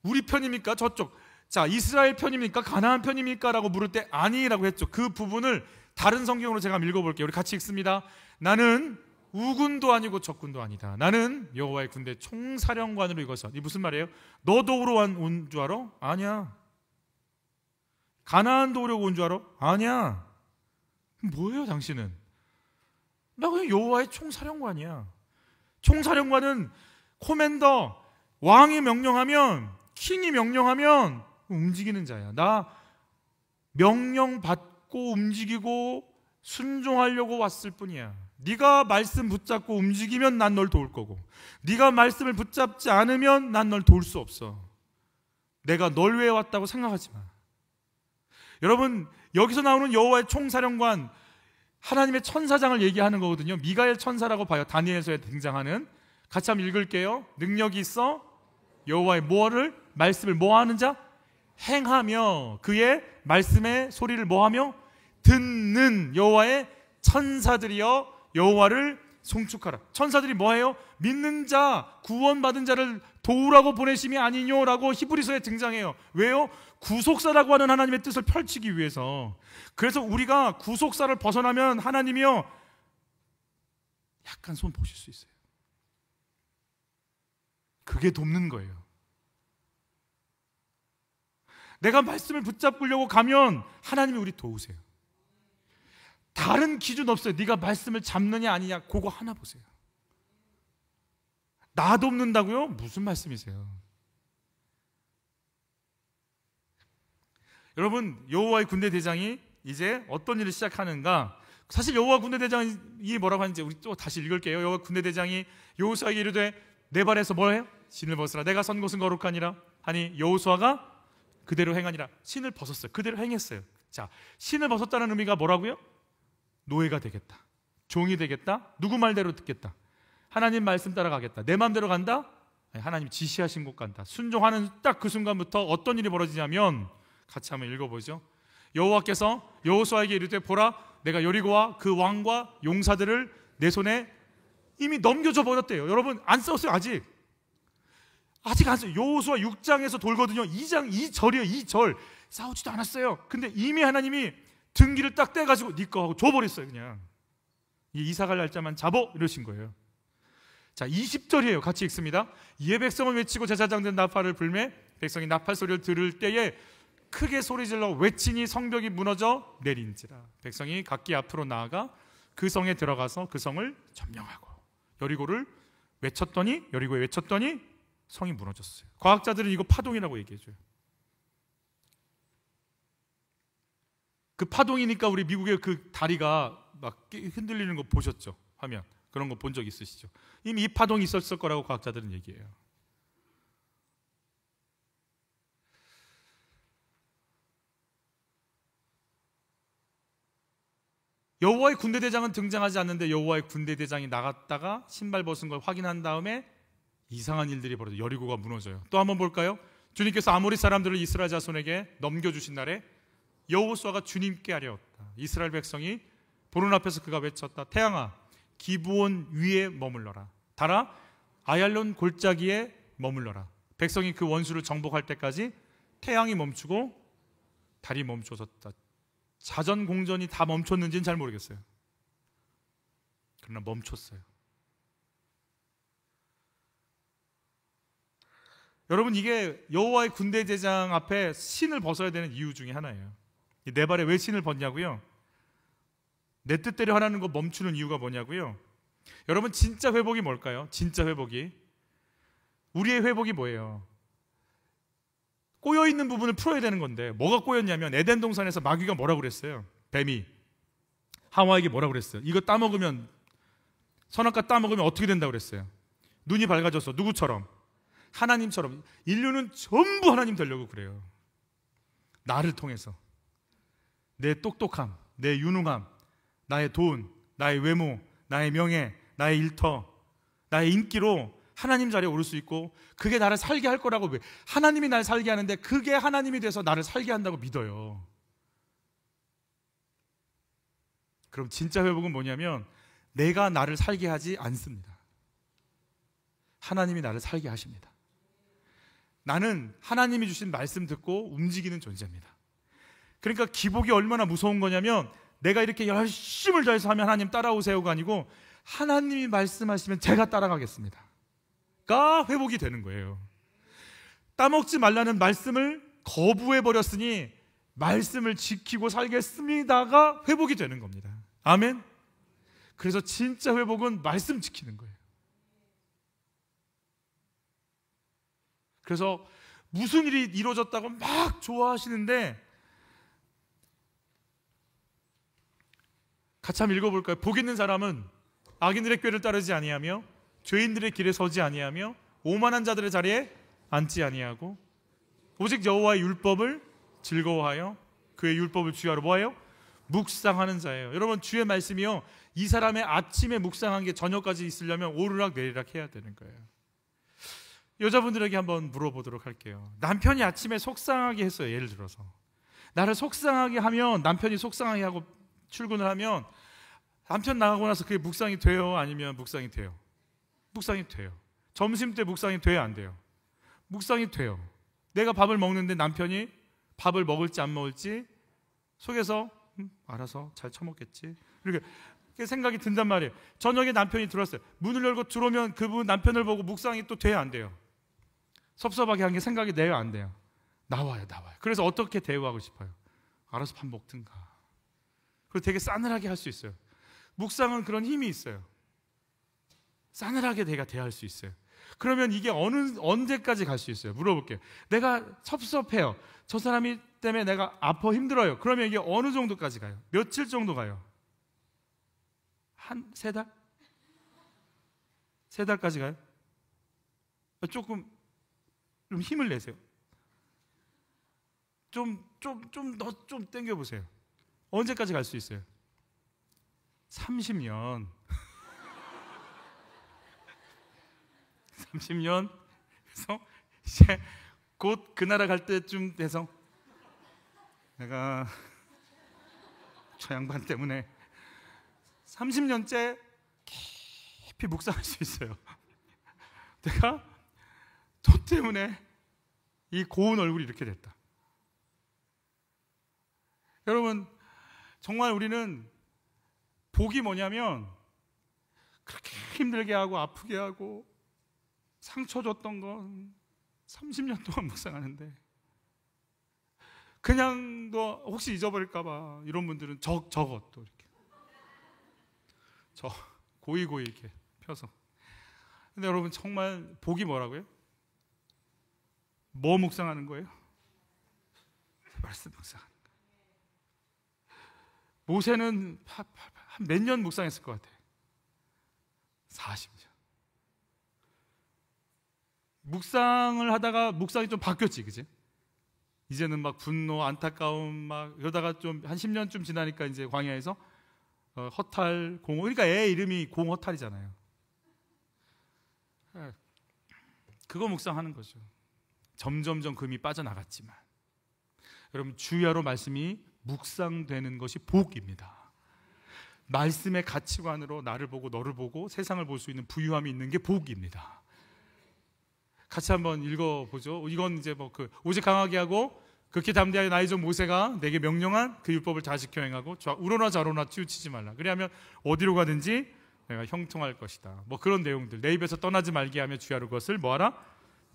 우리 편입니까? 저쪽, 자 이스라엘 편입니까? 가나안 편입니까? 라고 물을 때 아니라고 했죠. 그 부분을 다른 성경으로 제가 읽어볼게요. 우리 같이 읽습니다. 나는 우군도 아니고 적군도 아니다. 나는 여호와의 군대 총사령관으로. 이것은 이 무슨 말이에요? 너 도우러 온 줄 알아? 아니야. 가나안 도우려고 온 줄 알아? 아니야. 뭐예요 당신은? 나 그냥 여호와의 총사령관이야. 총사령관은 코맨더, 왕이 명령하면, 킹이 명령하면 움직이는 자야. 나 명령 받고 움직이고 순종하려고 왔을 뿐이야. 네가 말씀 붙잡고 움직이면 난 널 도울 거고, 네가 말씀을 붙잡지 않으면 난 널 도울 수 없어. 내가 널 위해 왔다고 생각하지 마. 여러분, 여기서 나오는 여호와의 총사령관, 하나님의 천사장을 얘기하는 거거든요. 미가엘 천사라고 봐요. 다니엘서에 등장하는. 같이 한번 읽을게요. 능력이 있어 여호와의 뭐를? 말씀을 뭐하는 자? 행하며 그의 말씀의 소리를 뭐하며? 듣는 여호와의 천사들이여 여호와를 송축하라. 천사들이 뭐해요? 믿는 자, 구원받은 자를 도우라고 보내심이 아니뇨라고 히브리서에 등장해요. 왜요? 구속사라고 하는 하나님의 뜻을 펼치기 위해서. 그래서 우리가 구속사를 벗어나면 하나님이요 약간 손 보실 수 있어요. 그게 돕는 거예요. 내가 말씀을 붙잡으려고 가면 하나님이 우리 도우세요. 다른 기준 없어요. 네가 말씀을 잡느냐 아니냐 그거 하나 보세요. 나 돕는다고요? 무슨 말씀이세요? 여러분, 여호와의 군대 대장이 이제 어떤 일을 시작하는가? 사실 여호와 군대 대장이 뭐라고 하는지 우리 또 다시 읽을게요. 여호와 군대 대장이 여호수아에게 이르되 내 발에서 뭐해요? 신을 벗으라. 내가 선 곳은 거룩하니라 하니 여호수아가 그대로 행하니라. 신을 벗었어요. 그대로 행했어요. 자, 신을 벗었다는 의미가 뭐라고요? 노예가 되겠다, 종이 되겠다, 누구 말대로 듣겠다, 하나님 말씀 따라가겠다, 내 마음대로 간다? 아니, 하나님 지시하신 곳 간다. 순종하는 딱 그 순간부터 어떤 일이 벌어지냐면, 같이 한번 읽어보죠. 여호와께서 여호수아에게 이르되 보라, 내가 여리고와 그 왕과 용사들을 내 손에 이미 넘겨줘 버렸대요. 여러분, 안 싸웠어요. 아직 안 싸워요. 여호수아 6장에서 돌거든요. 2장 2절이에요. 2절 싸우지도 않았어요. 근데 이미 하나님이 등기를 딱 떼가지고 네 거 하고 줘버렸어요. 그냥 이사갈 날짜만 잡어 이러신 거예요. 자, 20절이에요. 같이 읽습니다. 이에 백성을 외치고 제사장된 나팔을 불매 백성이 나팔 소리를 들을 때에 크게 소리질러 외치니 성벽이 무너져 내린지라. 백성이 각기 앞으로 나아가 그 성에 들어가서 그 성을 점령하고 여리고에 외쳤더니 성이 무너졌어요. 과학자들은 이거 파동이라고 얘기해줘요. 그 파동이니까 우리 미국의 그 다리가 막 흔들리는 거 보셨죠? 화면 그런 거 본 적 있으시죠? 이미 이 파동이 있었을 거라고 과학자들은 얘기해요. 여호와의 군대 대장은 등장하지 않는데 여호와의 군대 대장이 나갔다가 신발 벗은 걸 확인한 다음에 이상한 일들이 벌어져요. 여리고가 무너져요. 또 한번 볼까요? 주님께서 아모리 사람들을 이스라엘 자손에게 넘겨주신 날에 여호수아가 주님께 아뢰었다. 이스라엘 백성이 보는 앞에서 그가 외쳤다. 태양아, 기브온 위에 머물러라. 달아, 아얄론 골짜기에 머물러라. 백성이 그 원수를 정복할 때까지 태양이 멈추고 달이 멈춰섰다. 자전 공전이 다 멈췄는지는 잘 모르겠어요. 그러나 멈췄어요. 여러분, 이게 여호와의 군대 대장 앞에 신을 벗어야 되는 이유 중에 하나예요. 내 발에 왜 신을 벗냐고요? 내 뜻대로 하라는 거 멈추는 이유가 뭐냐고요? 여러분, 진짜 회복이 뭘까요? 진짜 회복이, 우리의 회복이 뭐예요? 꼬여있는 부분을 풀어야 되는 건데, 뭐가 꼬였냐면 에덴 동산에서 마귀가 뭐라고 그랬어요? 뱀이 하와에게 뭐라고 그랬어요? 이거 따먹으면, 선악과 따먹으면 어떻게 된다고 그랬어요? 눈이 밝아졌어. 누구처럼? 하나님처럼. 인류는 전부 하나님 되려고 그래요. 나를 통해서. 내 똑똑함, 내 유능함, 나의 돈, 나의 외모, 나의 명예, 나의 일터, 나의 인기로 하나님 자리에 오를 수 있고, 그게 나를 살게 할 거라고. 왜? 하나님이 나를 살게 하는데 그게 하나님이 돼서 나를 살게 한다고 믿어요. 그럼 진짜 회복은 뭐냐면, 내가 나를 살게 하지 않습니다. 하나님이 나를 살게 하십니다. 나는 하나님이 주신 말씀 듣고 움직이는 존재입니다. 그러니까 기복이 얼마나 무서운 거냐면, 내가 이렇게 열심을 다해서 하면 하나님 따라오세요가 아니고, 하나님이 말씀하시면 제가 따라가겠습니다 가 회복이 되는 거예요. 따먹지 말라는 말씀을 거부해버렸으니 말씀을 지키고 살겠습니다가 회복이 되는 겁니다. 아멘. 그래서 진짜 회복은 말씀 지키는 거예요. 그래서 무슨 일이 이루어졌다고 막 좋아하시는데, 같이 한번 읽어볼까요? 복 있는 사람은 악인들의 꾀를 따르지 아니하며 죄인들의 길에 서지 아니하며 오만한 자들의 자리에 앉지 아니하고 오직 여호와의 율법을 즐거워하여 그의 율법을 주야로 뭐하여? 묵상하는 자예요. 여러분, 주의 말씀이요, 이 사람의 아침에 묵상한 게 저녁까지 있으려면 오르락 내리락 해야 되는 거예요. 여자분들에게 한번 물어보도록 할게요. 남편이 아침에 속상하게 했어요. 예를 들어서 나를 속상하게 하면, 남편이 속상하게 하고 출근을 하면 남편 나가고 나서 그게 묵상이 돼요? 아니면 묵상이 돼요? 묵상이 돼요. 점심 때 묵상이 돼요? 안 돼요? 묵상이 돼요. 내가 밥을 먹는데 남편이 밥을 먹을지 안 먹을지 속에서 알아서 잘 처먹겠지, 이렇게 생각이 든단 말이에요. 저녁에 남편이 들어왔어요. 문을 열고 들어오면 그분 남편을 보고 묵상이 또 돼요? 안 돼요? 섭섭하게 한 게 생각이 돼요? 안 돼요? 나와요. 그래서 어떻게 대우하고 싶어요? 알아서 밥 먹든가. 그리고 되게 싸늘하게 할 수 있어요. 묵상은 그런 힘이 있어요. 싸늘하게 내가 대할 수 있어요. 그러면 이게 언제까지 갈 수 있어요? 물어볼게요. 내가 섭섭해요. 저 사람이 때문에 내가 아파 힘들어요. 그러면 이게 어느 정도까지 가요? 며칠 정도 가요? 한 3달? 3달까지 가요? 조금 좀 힘을 내세요. 좀 당겨보세요. 언제까지 갈 수 있어요? 30년. 30년 그래서 이제 곧 그 나라 갈 때쯤 돼서 내가 저 양반 때문에 30년째 깊이 묵상할 수 있어요. 내가 저 때문에 이 고운 얼굴이 이렇게 됐다. 여러분, 정말 우리는 복이 뭐냐면 그렇게 힘들게 하고 아프게 하고 상처 줬던 건 30년 동안 묵상하는데, 그냥 너 혹시 잊어버릴까봐 이런 분들은 저거 또 이렇게 고이 이렇게 펴서. 근데 여러분, 정말 복이 뭐라고요? 뭐 묵상하는 거예요? 말씀 묵상하는 거예요. 모세는 한 몇 년 묵상했을 것 같아요. 40년. 묵상을 하다가 묵상이 좀 바뀌었지, 그지? 이제는 막 분노, 안타까움 막 이러다가 좀 한 10년쯤 지나니까 이제 광야에서 허탈, 공허. 그러니까 애 이름이 공허탈이잖아요. 그거 묵상하는 거죠. 점점점 금이 빠져나갔지만, 여러분, 주야로 말씀이 묵상되는 것이 복입니다. 말씀의 가치관으로 나를 보고 너를 보고 세상을 볼 수 있는 부유함이 있는 게 복입니다. 같이 한번 읽어보죠. 이건 이제 오직 강하게 하고 극히 담대하여 나의 종 모세가 내게 명령한 그 율법을 다 지켜 행하고 우로나 좌로나 치우치지 말라. 그리하면 어디로 가든지 내가 형통할 것이다. 그런 내용들. 내 입에서 떠나지 말게 하며 주야로 그것을 뭐하라?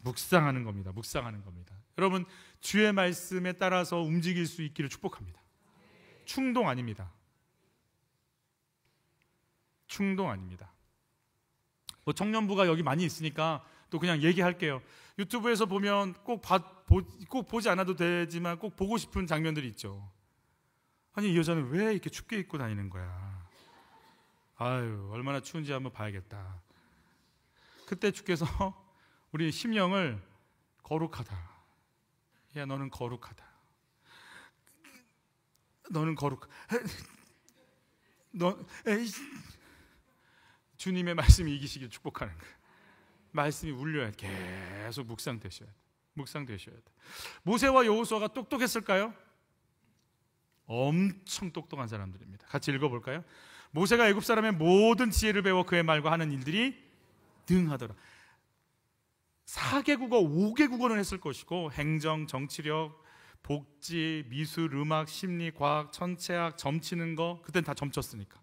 묵상하는 겁니다. 묵상하는 겁니다. 여러분, 주의 말씀에 따라서 움직일 수 있기를 축복합니다. 충동 아닙니다. 충동 아닙니다. 청년부가 여기 많이 있으니까 또 그냥 얘기할게요. 유튜브에서 보면 꼭 보지 않아도 되지만 꼭 보고 싶은 장면들이 있죠. 아니, 이 여자는 왜 이렇게 춥게 입고 다니는 거야? 아유, 얼마나 추운지 한번 봐야겠다. 그때 주께서 우리 심령을 거룩하다. 야, 너는 거룩하다. 너는 주님의 말씀이 이기시길 축복하는 거예요. 말씀이 울려야 돼. 계속 묵상되셔야 돼. 묵상되셔야 돼. 모세와 여호수아가 똑똑했을까요? 엄청 똑똑한 사람들입니다. 같이 읽어볼까요? 모세가 애굽 사람의 모든 지혜를 배워 그의 말과 하는 일들이 능하더라. 4개국어, 5개국어는 했을 것이고, 행정, 정치력, 복지, 미술, 음악, 심리, 과학, 천체학, 점치는 거, 그땐 다 점쳤으니까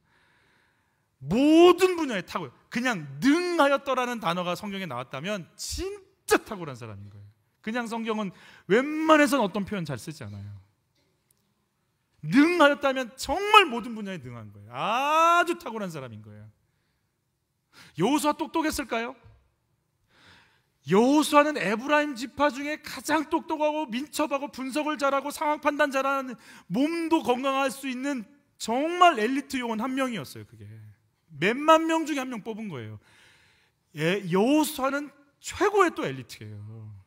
모든 분야에 탁월. 그냥 능하였더라는 단어가 성경에 나왔다면 진짜 탁월한 사람인 거예요. 그냥 성경은 웬만해서는 어떤 표현 잘 쓰지 않아요. 능하였다면 정말 모든 분야에 능한 거예요. 아주 탁월한 사람인 거예요. 여호수아 똑똑했을까요? 여호수아는 에브라임 지파 중에 가장 똑똑하고 민첩하고 분석을 잘하고 상황 판단 잘하는, 몸도 건강할 수 있는 정말 엘리트 요원 한 명이었어요. 그게 몇만 명 중에 한 명 뽑은 거예요. 여호수아는 최고의 또 엘리트예요.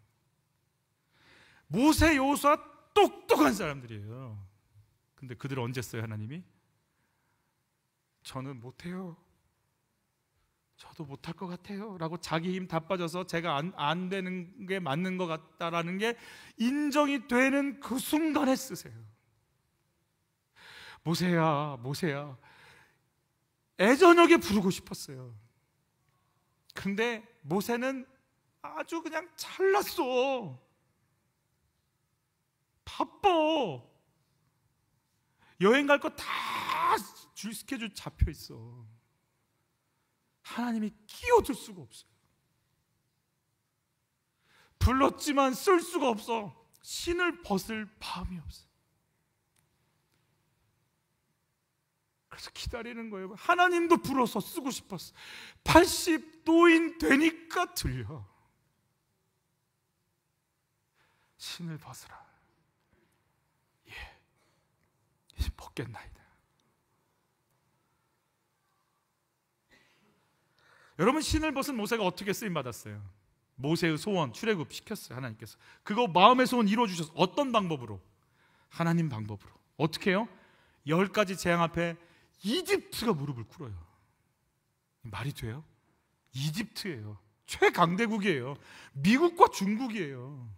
모세, 여호수아 똑똑한 사람들이에요. 근데 그들을 언제 써요, 하나님이? 저는 못해요. 저도 못할 것 같아요 라고 자기 힘 다 빠져서 제가 안 되는 게 맞는 것 같다라는 게 인정이 되는 그 순간에 쓰세요. 모세야, 모세야, 애저녁에 부르고 싶었어요. 근데 모세는 아주 그냥 잘났어. 바빠. 여행 갈 거 다 스케줄 잡혀 있어. 하나님이 끼어들 수가 없어요. 불렀지만 쓸 수가 없어. 신을 벗을 마음이 없어. 그래서 기다리는 거예요. 하나님도 불어서 쓰고 싶었어. 80도인 되니까 들려. 신을 벗으라. 예, 이제 벗겠나이다. 여러분, 신을 벗은 모세가 어떻게 쓰임받았어요? 모세의 소원 출애굽 시켰어요. 하나님께서 그거 마음의 소원 이루어주셔서 어떤 방법으로? 하나님 방법으로. 어떻게 해요? 10가지 재앙 앞에 이집트가 무릎을 꿇어요. 말이 돼요? 이집트예요. 최강대국이에요. 미국과 중국이에요.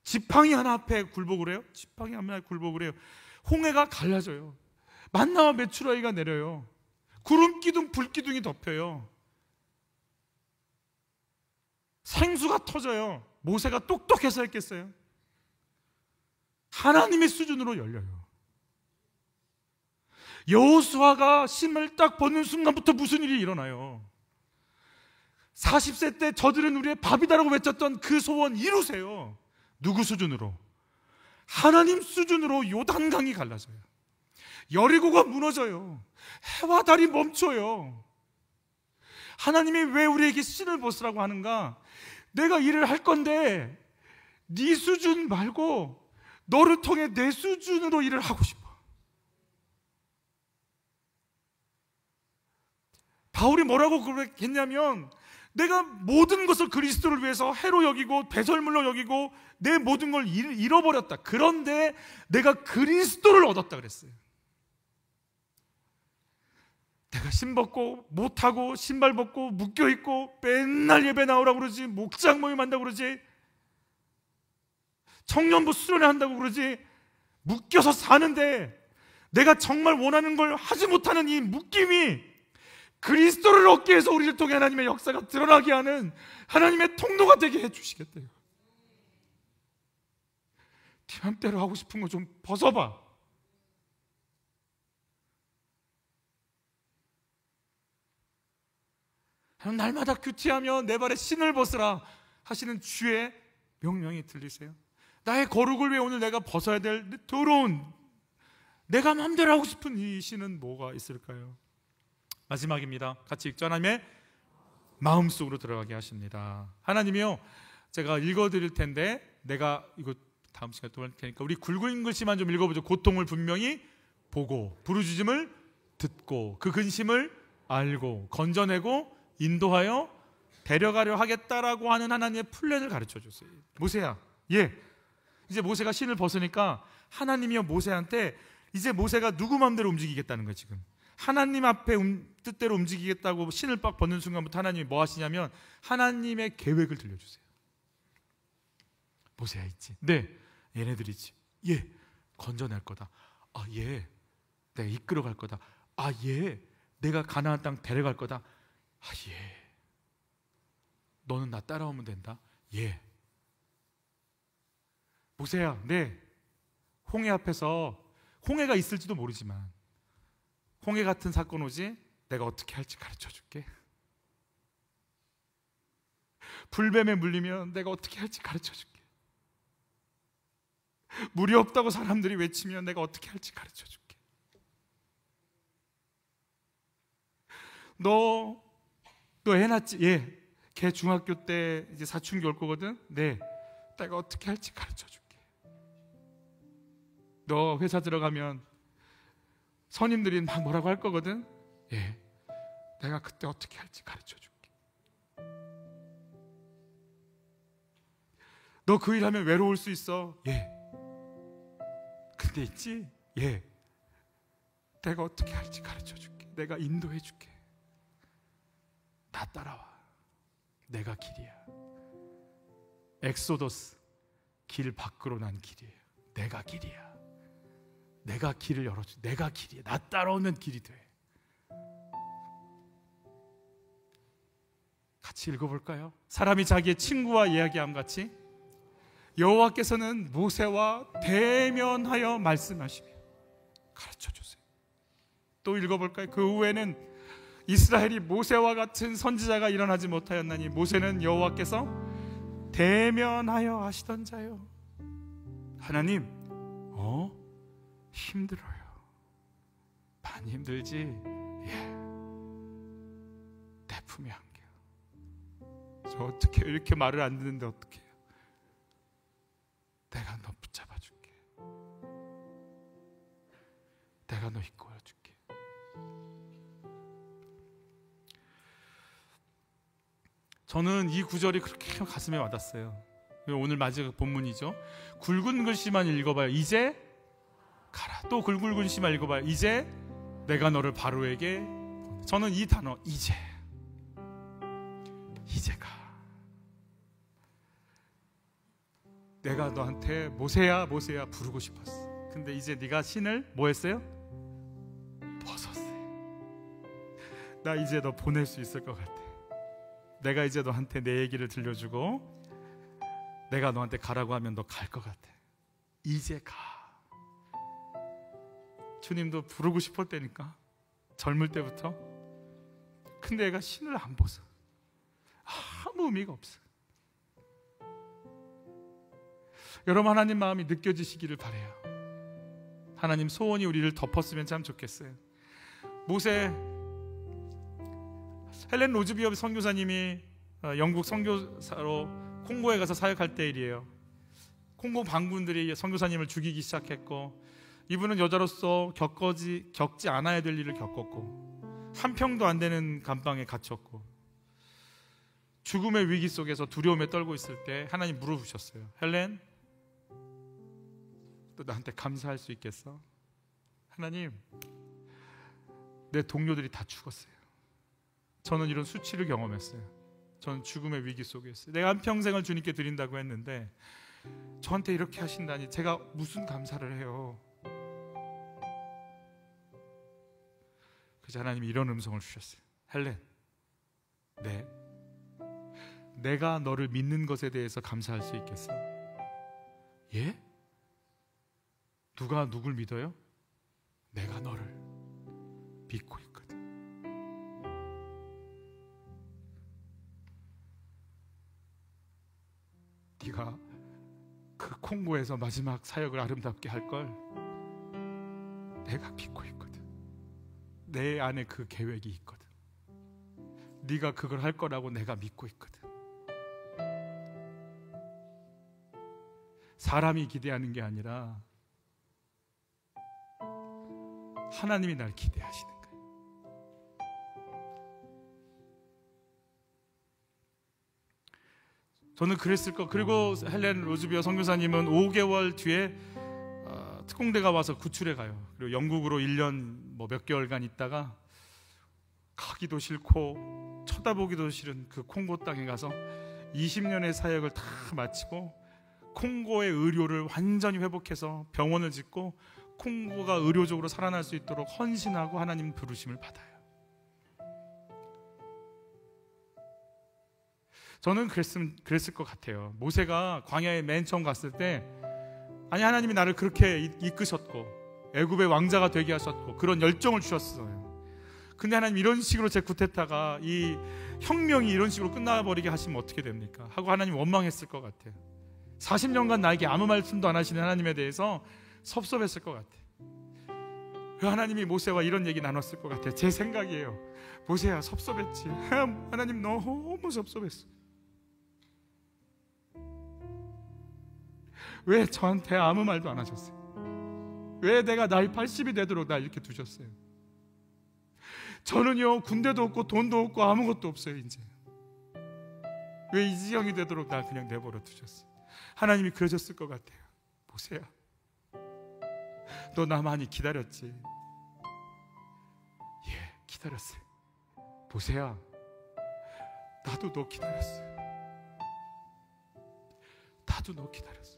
지팡이 하나 앞에 굴복을 해요. 지팡이 하나 앞에 굴복을 해요. 홍해가 갈라져요. 만나와 메추라기가 내려요. 구름 기둥, 불 기둥이 덮여요. 생수가 터져요. 모세가 똑똑해서 했겠어요? 하나님의 수준으로 열려요. 여호수아가 신을 딱 벗는 순간부터 무슨 일이 일어나요? 40세 때 저들은 우리의 밥이다라고 외쳤던 그 소원 이루세요. 누구 수준으로? 하나님 수준으로 요단강이 갈라져요. 여리고가 무너져요. 해와 달이 멈춰요. 하나님이 왜 우리에게 신을 벗으라고 하는가? 내가 일을 할 건데 네 수준 말고 너를 통해 내 수준으로 일을 하고 싶어. 바울이 뭐라고 그랬냐면, 내가 모든 것을 그리스도를 위해서 해로 여기고 배설물로 여기고 내 모든 걸 잃어버렸다. 그런데 내가 그리스도를 얻었다 그랬어요. 내가 신 벗고 못하고 신발 벗고 묶여있고 맨날 예배 나오라고 그러지, 목장 모임 한다고 그러지, 청년부 수련회 한다고 그러지, 묶여서 사는데 내가 정말 원하는 걸 하지 못하는 이 묶임이 그리스도를 얻기 위해서 우리를 통해 하나님의 역사가 드러나게 하는 하나님의 통로가 되게 해주시겠대요. 네 맘대로 하고 싶은 거 좀 벗어봐. 날마다 큐티하며 내 발에 신을 벗으라 하시는 주의 명령이 들리세요? 나의 거룩을 위해 오늘 내가 벗어야 될 더러운, 내가 마음대로 하고 싶은 이 신은 뭐가 있을까요? 마지막입니다. 같이 읽죠. 하나님의 마음속으로 들어가게 하십니다. 하나님이요, 제가 읽어드릴 텐데 내가 이거 다음 시간에 또 할 테니까 우리 굵은 글씨만 좀 읽어보죠. 고통을 분명히 보고 부르짖음을 듣고 그 근심을 알고 건져내고 인도하여 데려가려 하겠다라고 하는 하나님의 플랜을 가르쳐 줬어요. 모세야, 이제 모세가 신을 벗으니까 하나님이요 모세한테 이제 모세가 누구 마음대로 움직이겠다는 거예요. 지금 하나님 앞에 뜻대로 움직이겠다고 신을 빡 벗는 순간부터 하나님이 뭐 하시냐면 하나님의 계획을 들려주세요. 모세야 있지? 네. 얘네들이지? 건져낼 거다. 내가 이끌어갈 거다. 내가 가나안 땅 데려갈 거다. 너는 나 따라오면 된다. 모세야, 홍해 앞에서 홍해가 있을지도 모르지만 홍해 같은 사건 오지? 내가 어떻게 할지 가르쳐 줄게. 불뱀에 물리면 내가 어떻게 할지 가르쳐 줄게. 물이 없다고 사람들이 외치면 내가 어떻게 할지 가르쳐 줄게. 너 애 낳지? 걔 중학교 때 이제 사춘기 올 거거든? 내가 어떻게 할지 가르쳐 줄게. 너 회사 들어가면 선임들이 막 뭐라고 할 거거든? 내가 그때 어떻게 할지 가르쳐 줄게. 너 그 일하면 외로울 수 있어. 근데 있지? 내가 어떻게 할지 가르쳐 줄게. 내가 인도해 줄게. 나 따라와. 내가 길이야. 엑소더스, 길 밖으로 난 길이에요. 내가 길이야. 내가 길을 열어줘. 내가 길이야. 나 따라오면 길이 돼. 같이 읽어볼까요? 사람이 자기의 친구와 이야기함 같이 여호와께서는 모세와 대면하여 말씀하시며 가르쳐주세요. 또 읽어볼까요? 그 후에는 이스라엘이 모세와 같은 선지자가 일어나지 못하였나니 모세는 여호와께서 대면하여 하시던 자요. 하나님, 힘들어요. 많이 힘들지? 예. 내 품에 안겨요. 저 어떻게 이렇게 말을 안 듣는데 어떻게 해요? 내가 너 붙잡아 줄게. 내가 너 이끌어 줄게. 저는 이 구절이 그렇게 가슴에 와닿았어요. 오늘 마지막 본문이죠. 굵은 글씨만 읽어봐요. 이제 가라. 또 굵은 글씨만 읽어봐요. 이제 내가 너를 바로에게. 저는 이 단어 이제 가. 내가 너한테 모세야 모세야 부르고 싶었어. 근데 이제 네가 신을 뭐 했어요? 벗었어요. 나 이제 너 보낼 수 있을 것 같아. 내가 이제 너한테 내 얘기를 들려주고 내가 너한테 가라고 하면 너 갈 것 같아. 이제 가. 주님도 부르고 싶었다니까, 젊을 때부터. 근데 애가 신을 안 벗어. 아무 의미가 없어. 여러분, 하나님 마음이 느껴지시기를 바라요. 하나님 소원이 우리를 덮었으면 참 좋겠어요. 모세, 헬렌 로즈비어 선교사님이 영국 선교사로 콩고에 가서 사역할 때 일이에요. 콩고 반군들이 선교사님을 죽이기 시작했고, 이분은 여자로서 겪지 않아야 될 일을 겪었고, 한 평도 안 되는 감방에 갇혔고, 죽음의 위기 속에서 두려움에 떨고 있을 때 하나님 물어보셨어요. 헬렌, 또 나한테 감사할 수 있겠어? 하나님, 내 동료들이 다 죽었어요. 저는 이런 수치를 경험했어요. 저는 죽음의 위기 속에 있어요. 내가 한평생을 주님께 드린다고 했는데 저한테 이렇게 하신다니 제가 무슨 감사를 해요. 그래서 하나님이 이런 음성을 주셨어요. 헬렌, 내가 너를 믿는 것에 대해서 감사할 수 있겠어? 예? 누가 누굴 믿어요? 내가 너를 믿고 있거든. 네가 그 콩고에서 마지막 사역을 아름답게 할 걸 내가 믿고 있거든. 내 안에 그 계획이 있거든. 네가 그걸 할 거라고 내가 믿고 있거든. 사람이 기대하는 게 아니라 하나님이 날 기대하시는 거예요. 저는 그랬을 거. 그리고 헬렌 로즈비어 선교사님은 5개월 뒤에 특공대가 와서 구출해 가요. 그리고 영국으로 1년 몇 개월간 있다가 가기도 싫고 쳐다보기도 싫은 그 콩고 땅에 가서 20년의 사역을 다 마치고 콩고의 의료를 완전히 회복해서 병원을 짓고 콩고가 의료적으로 살아날 수 있도록 헌신하고 하나님 부르심을 받아요. 저는 그랬을 것 같아요. 모세가 광야에 맨 처음 갔을 때, 아니 하나님이 나를 그렇게 이끄셨고 애굽의 왕자가 되게 하셨고 그런 열정을 주셨어요. 근데 하나님 이런 식으로 제 쿠데타가, 이 혁명이 이런 식으로 끝나버리게 하시면 어떻게 됩니까? 하고 하나님 원망했을 것 같아요. 40년간 나에게 아무 말씀도 안 하시는 하나님에 대해서 섭섭했을 것 같아요. 그 하나님이 모세와 이런 얘기 나눴을 것 같아요. 제 생각이에요. 모세야, 섭섭했지. 하나님 너무 섭섭했어. 왜 저한테 아무 말도 안 하셨어요? 왜 내가 나이 80이 되도록 나 이렇게 두셨어요? 저는요, 군대도 없고 돈도 없고 아무것도 없어요. 이제 왜 이 지경이 되도록 나 그냥 내버려 두셨어요? 하나님이 그러셨을 것 같아요. 모세야, 너 나 많이 기다렸지? 예, 기다렸어요. 모세야, 나도 너 기다렸어요. 나도 너 기다렸어요.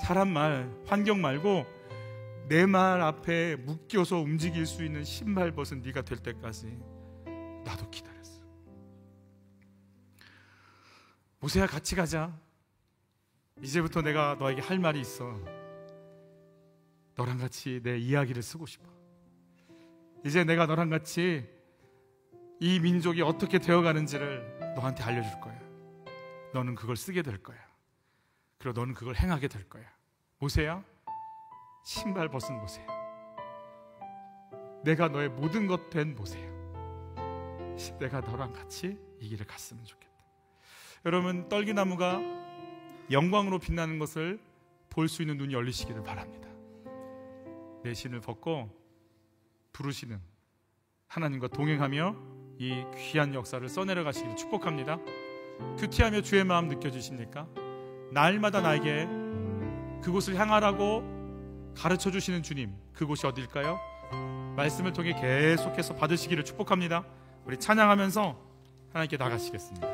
사람 말, 환경 말고 내 말 앞에 묶여서 움직일 수 있는 신발 벗은 네가 될 때까지 나도 기다렸어. 모세야, 같이 가자. 이제부터 내가 너에게 할 말이 있어. 너랑 같이 내 이야기를 쓰고 싶어. 이제 내가 너랑 같이 이 민족이 어떻게 되어가는지를 너한테 알려줄 거야. 너는 그걸 쓰게 될 거야. 그리고 너는 그걸 행하게 될 거야. 모세야, 신발 벗은 모세야, 내가 너의 모든 것 된 모세야. 내가 너랑 같이 이 길을 갔으면 좋겠다. 여러분, 떨기나무가 영광으로 빛나는 것을 볼 수 있는 눈이 열리시기를 바랍니다. 내 신을 벗고 부르시는 하나님과 동행하며 이 귀한 역사를 써내려 가시기를 축복합니다. 큐티하며 주의 마음 느껴지십니까? 날마다 나에게 그곳을 향하라고 가르쳐 주시는 주님, 그곳이 어딜까요? 말씀을 통해 계속해서 받으시기를 축복합니다. 우리 찬양하면서 하나님께 나가시겠습니다.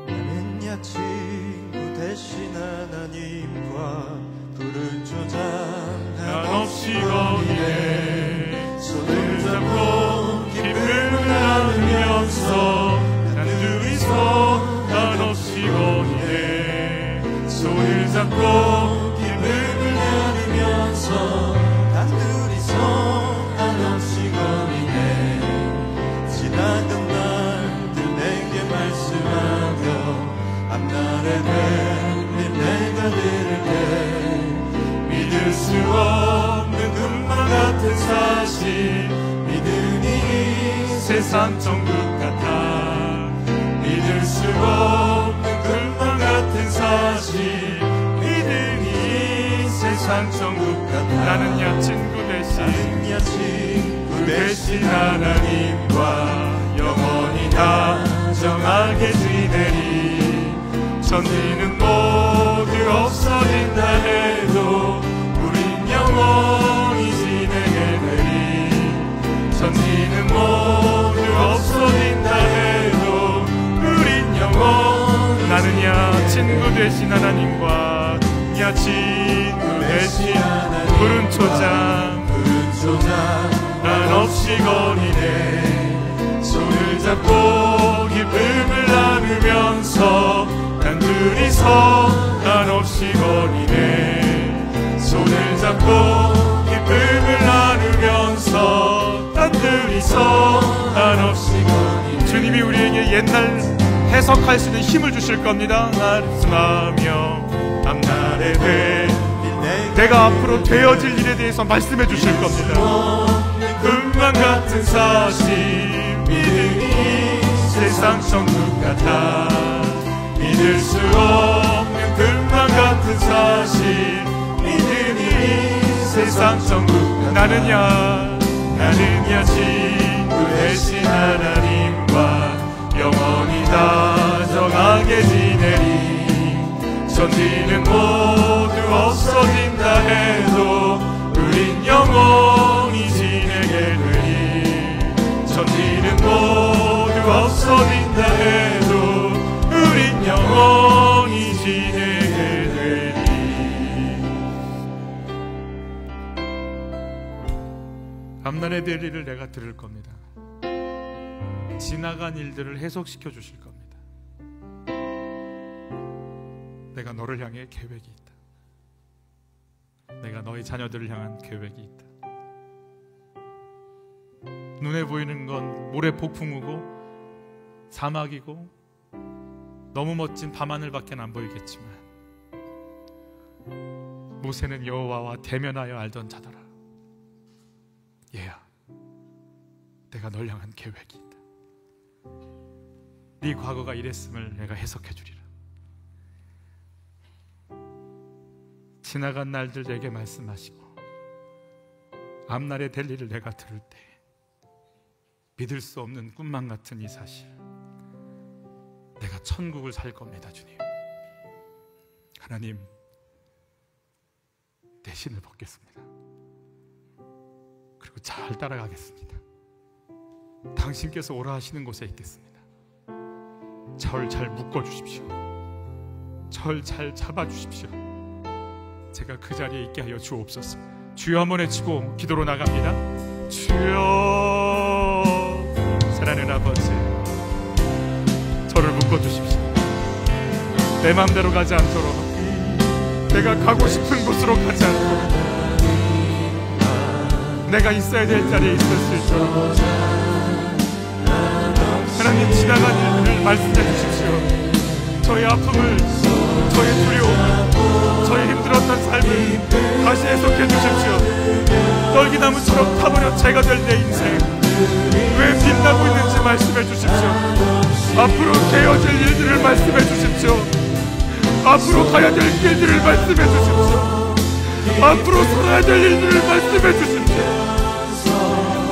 나는 야 친구 대신 하나님과 부른 조장 한없이 거기에 손을 잡고 기쁨을 나누면서 단둘이서 한없이 거기에 손을 잡고 기쁨을 나누면서 단둘이서 한없이 거리네. 지나간 날들 내게 말씀하며 앞날에 될 내가 들을게. 믿을 수 없는 꿈만 같은 사실 믿으니 세상 천국 같아. 믿을 수 없는 꿈만 같은 사실 믿으니 세상 천국 같아. 나는 야 친구 대신 나는 야 친구 대신 하나님과 영원히 다정하게 지내리. 천지는 모두 없어진다 해도 우린 영원히 지내게 되리. 천지는 모두 없어진다 해도 우린 영원히. 나는 야 친구 대신 하나님과 야 친구 대신 푸른 초장 한없이 거리네. 손을 잡고 기쁨을 나누면서 단둘이서 한없이 거리네. 손을 잡고 기쁨을 나누면서 단둘이서 한없이 거리네. 주님이 우리에게 옛날 해석할 수 있는 힘을 주실 겁니다. 말씀하며 앞날에 될 내가 앞으로 되어질 일에 대해서 말씀해 주실 겁니다. 꿈만 같은 사실 믿으니 세상 천국 같아. 믿을 수 없는 꿈만 같은 사실 믿으니 세상 천국 같아. 나는 야 친구 대신 하나님과 영원히 다정하게 지내리. 천지는 모두 없어진다 해도 우린 영원히 지내게 되리. 천지는 모두 없어진다 해도 우린 영원히 지내게 되리. 앞날에 될 일을 내가 들을 겁니다. 지나간 일들을 해석시켜 주실 겁니다. 내가 너를 향해 계획이 있다. 내가 너희 자녀들을 향한 계획이 있다. 눈에 보이는 건 모래 폭풍우고 사막이고 너무 멋진 밤하늘밖에 안 보이겠지만 모세는 여호와와 대면하여 알던 자더라. 얘야, 내가 널 향한 계획이 있다. 네 과거가 이랬음을 내가 해석해 주리라. 지나간 날들 내게 말씀하시고 앞날에 될 일을 내가 들을 때 믿을 수 없는 꿈만 같은 이 사실, 내가 천국을 살 겁니다. 주님, 하나님, 내 신을 벗겠습니다. 그리고 잘 따라가겠습니다. 당신께서 오라 하시는 곳에 있겠습니다. 절 잘 묶어주십시오. 절 잘 잡아주십시오. 제가 그 자리에 있게 하여 주옵소서. 주여 한번 외치고 기도로 나갑니다. 주여, 사랑하는 아버지, 저를 묶어주십시오. 내 맘대로 가지 않도록, 내가 가고 싶은 곳으로 가지 않도록, 내가 있어야 될 자리에 있을 수 있도록 하나님, 지나간 일들을 말씀해 주십시오. 저의 아픔을, 저의 두려움을, 저의 힘들었던 삶을 다시 해석해 주십시오. 떨기나무처럼 타버려 제가 될 내 인생 왜 빛나고 있는지 말씀해 주십시오. 앞으로 되어질 일들을 말씀해 주십시오. 앞으로 가야 될 길들을 말씀해 주십시오. 앞으로 살아야 될 일들을 말씀해 주십시오.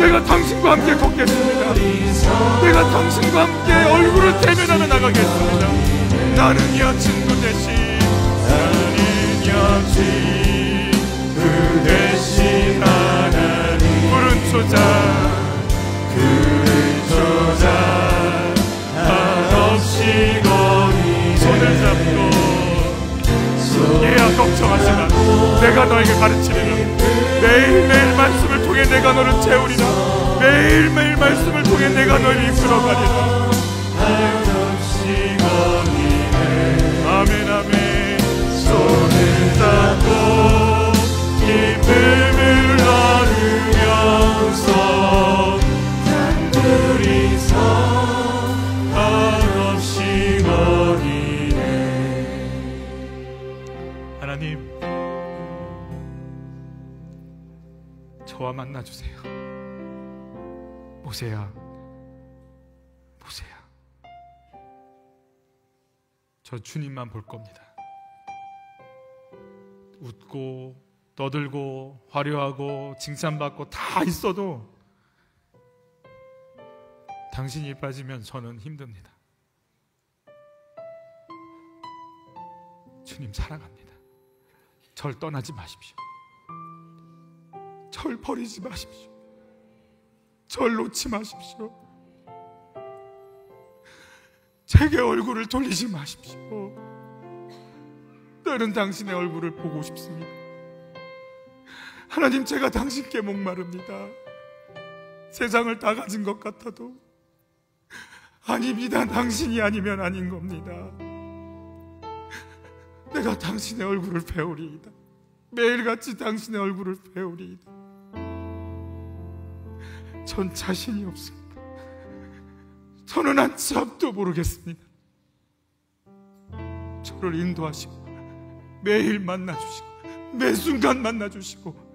내가 당신과 함께 걷겠습니다. 내가 당신과 함께 얼굴을 대면하며 나가겠습니다. 나는야 친구 대신, 나는야 친구 대신 하나님 푸른 초장, 푸른 초장 한없이 거니 손을 잡고 얘야 걱정하지 마. 내가 너에게 가르치리라. 매일매일 말씀을 통해 내가 너를 채우리라. 매일매일 말씀을 통해 내가 너를 이끌어가리라. 한없이 거니네. 아멘 아멘. 손을 잡고 기쁨을 나누면서 단둘이서 한없이 거니네. 하나님, 저와 만나주세요. 모세야, 모세야, 저 주님만 볼 겁니다. 웃고 떠들고 화려하고 칭찬받고 다 있어도 당신이 빠지면 저는 힘듭니다. 주님 사랑합니다. 절 떠나지 마십시오. 절 버리지 마십시오. 절 놓지 마십시오. 제게 얼굴을 돌리지 마십시오. 나는 당신의 얼굴을 보고 싶습니다. 하나님, 제가 당신께 목마릅니다. 세상을 다 가진 것 같아도 아닙니다. 당신이 아니면 아닌 겁니다. 내가 당신의 얼굴을 배우리이다. 매일같이 당신의 얼굴을 배우리이다. 전 자신이 없습니다. 저는 한 치 앞도 모르겠습니다. 저를 인도하시고 매일 만나주시고 매 순간 만나주시고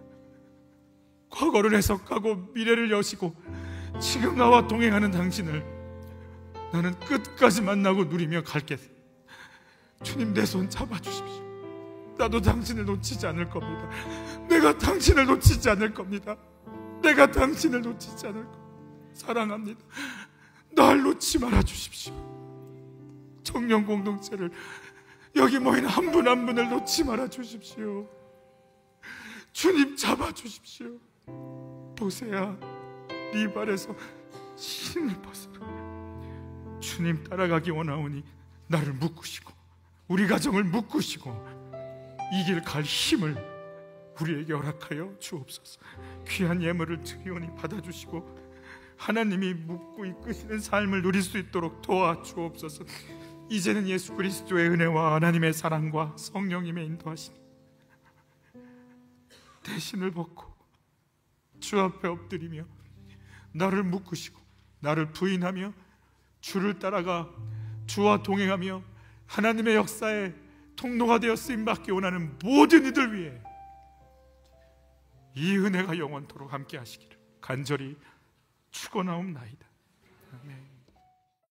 과거를 해석하고 미래를 여시고 지금 나와 동행하는 당신을 나는 끝까지 만나고 누리며 갈겠습니다. 주님, 내 손 잡아주십시오. 나도 당신을 놓치지 않을 겁니다. 내가 당신을 놓치지 않을 겁니다. 내가 당신을 놓치지 않을 겁니다. 사랑합니다. 날 놓지 말아주십시오. 청년 공동체를, 여기 모인 한 분 한 분을 놓지 말아주십시오. 주님 잡아주십시오. 보세요, 네 발에서 신을 벗으라. 주님 따라가기 원하오니 나를 묶으시고 우리 가정을 묶으시고 이 길 갈 힘을 우리에게 허락하여 주옵소서. 귀한 예물을 드리오니 받아주시고 하나님이 묶고 이끄시는 삶을 누릴 수 있도록 도와주옵소서. 이제는 예수 그리스도의 은혜와 하나님의 사랑과 성령님의 인도하심 대신을 벗고 주 앞에 엎드리며 나를 묶으시고 나를 부인하며 주를 따라가 주와 동행하며 하나님의 역사에 통로가 되어 쓰임받기 원하는 모든 이들 위해 이 은혜가 영원토록 함께 하시기를 간절히 축원하옵나이다. 아멘.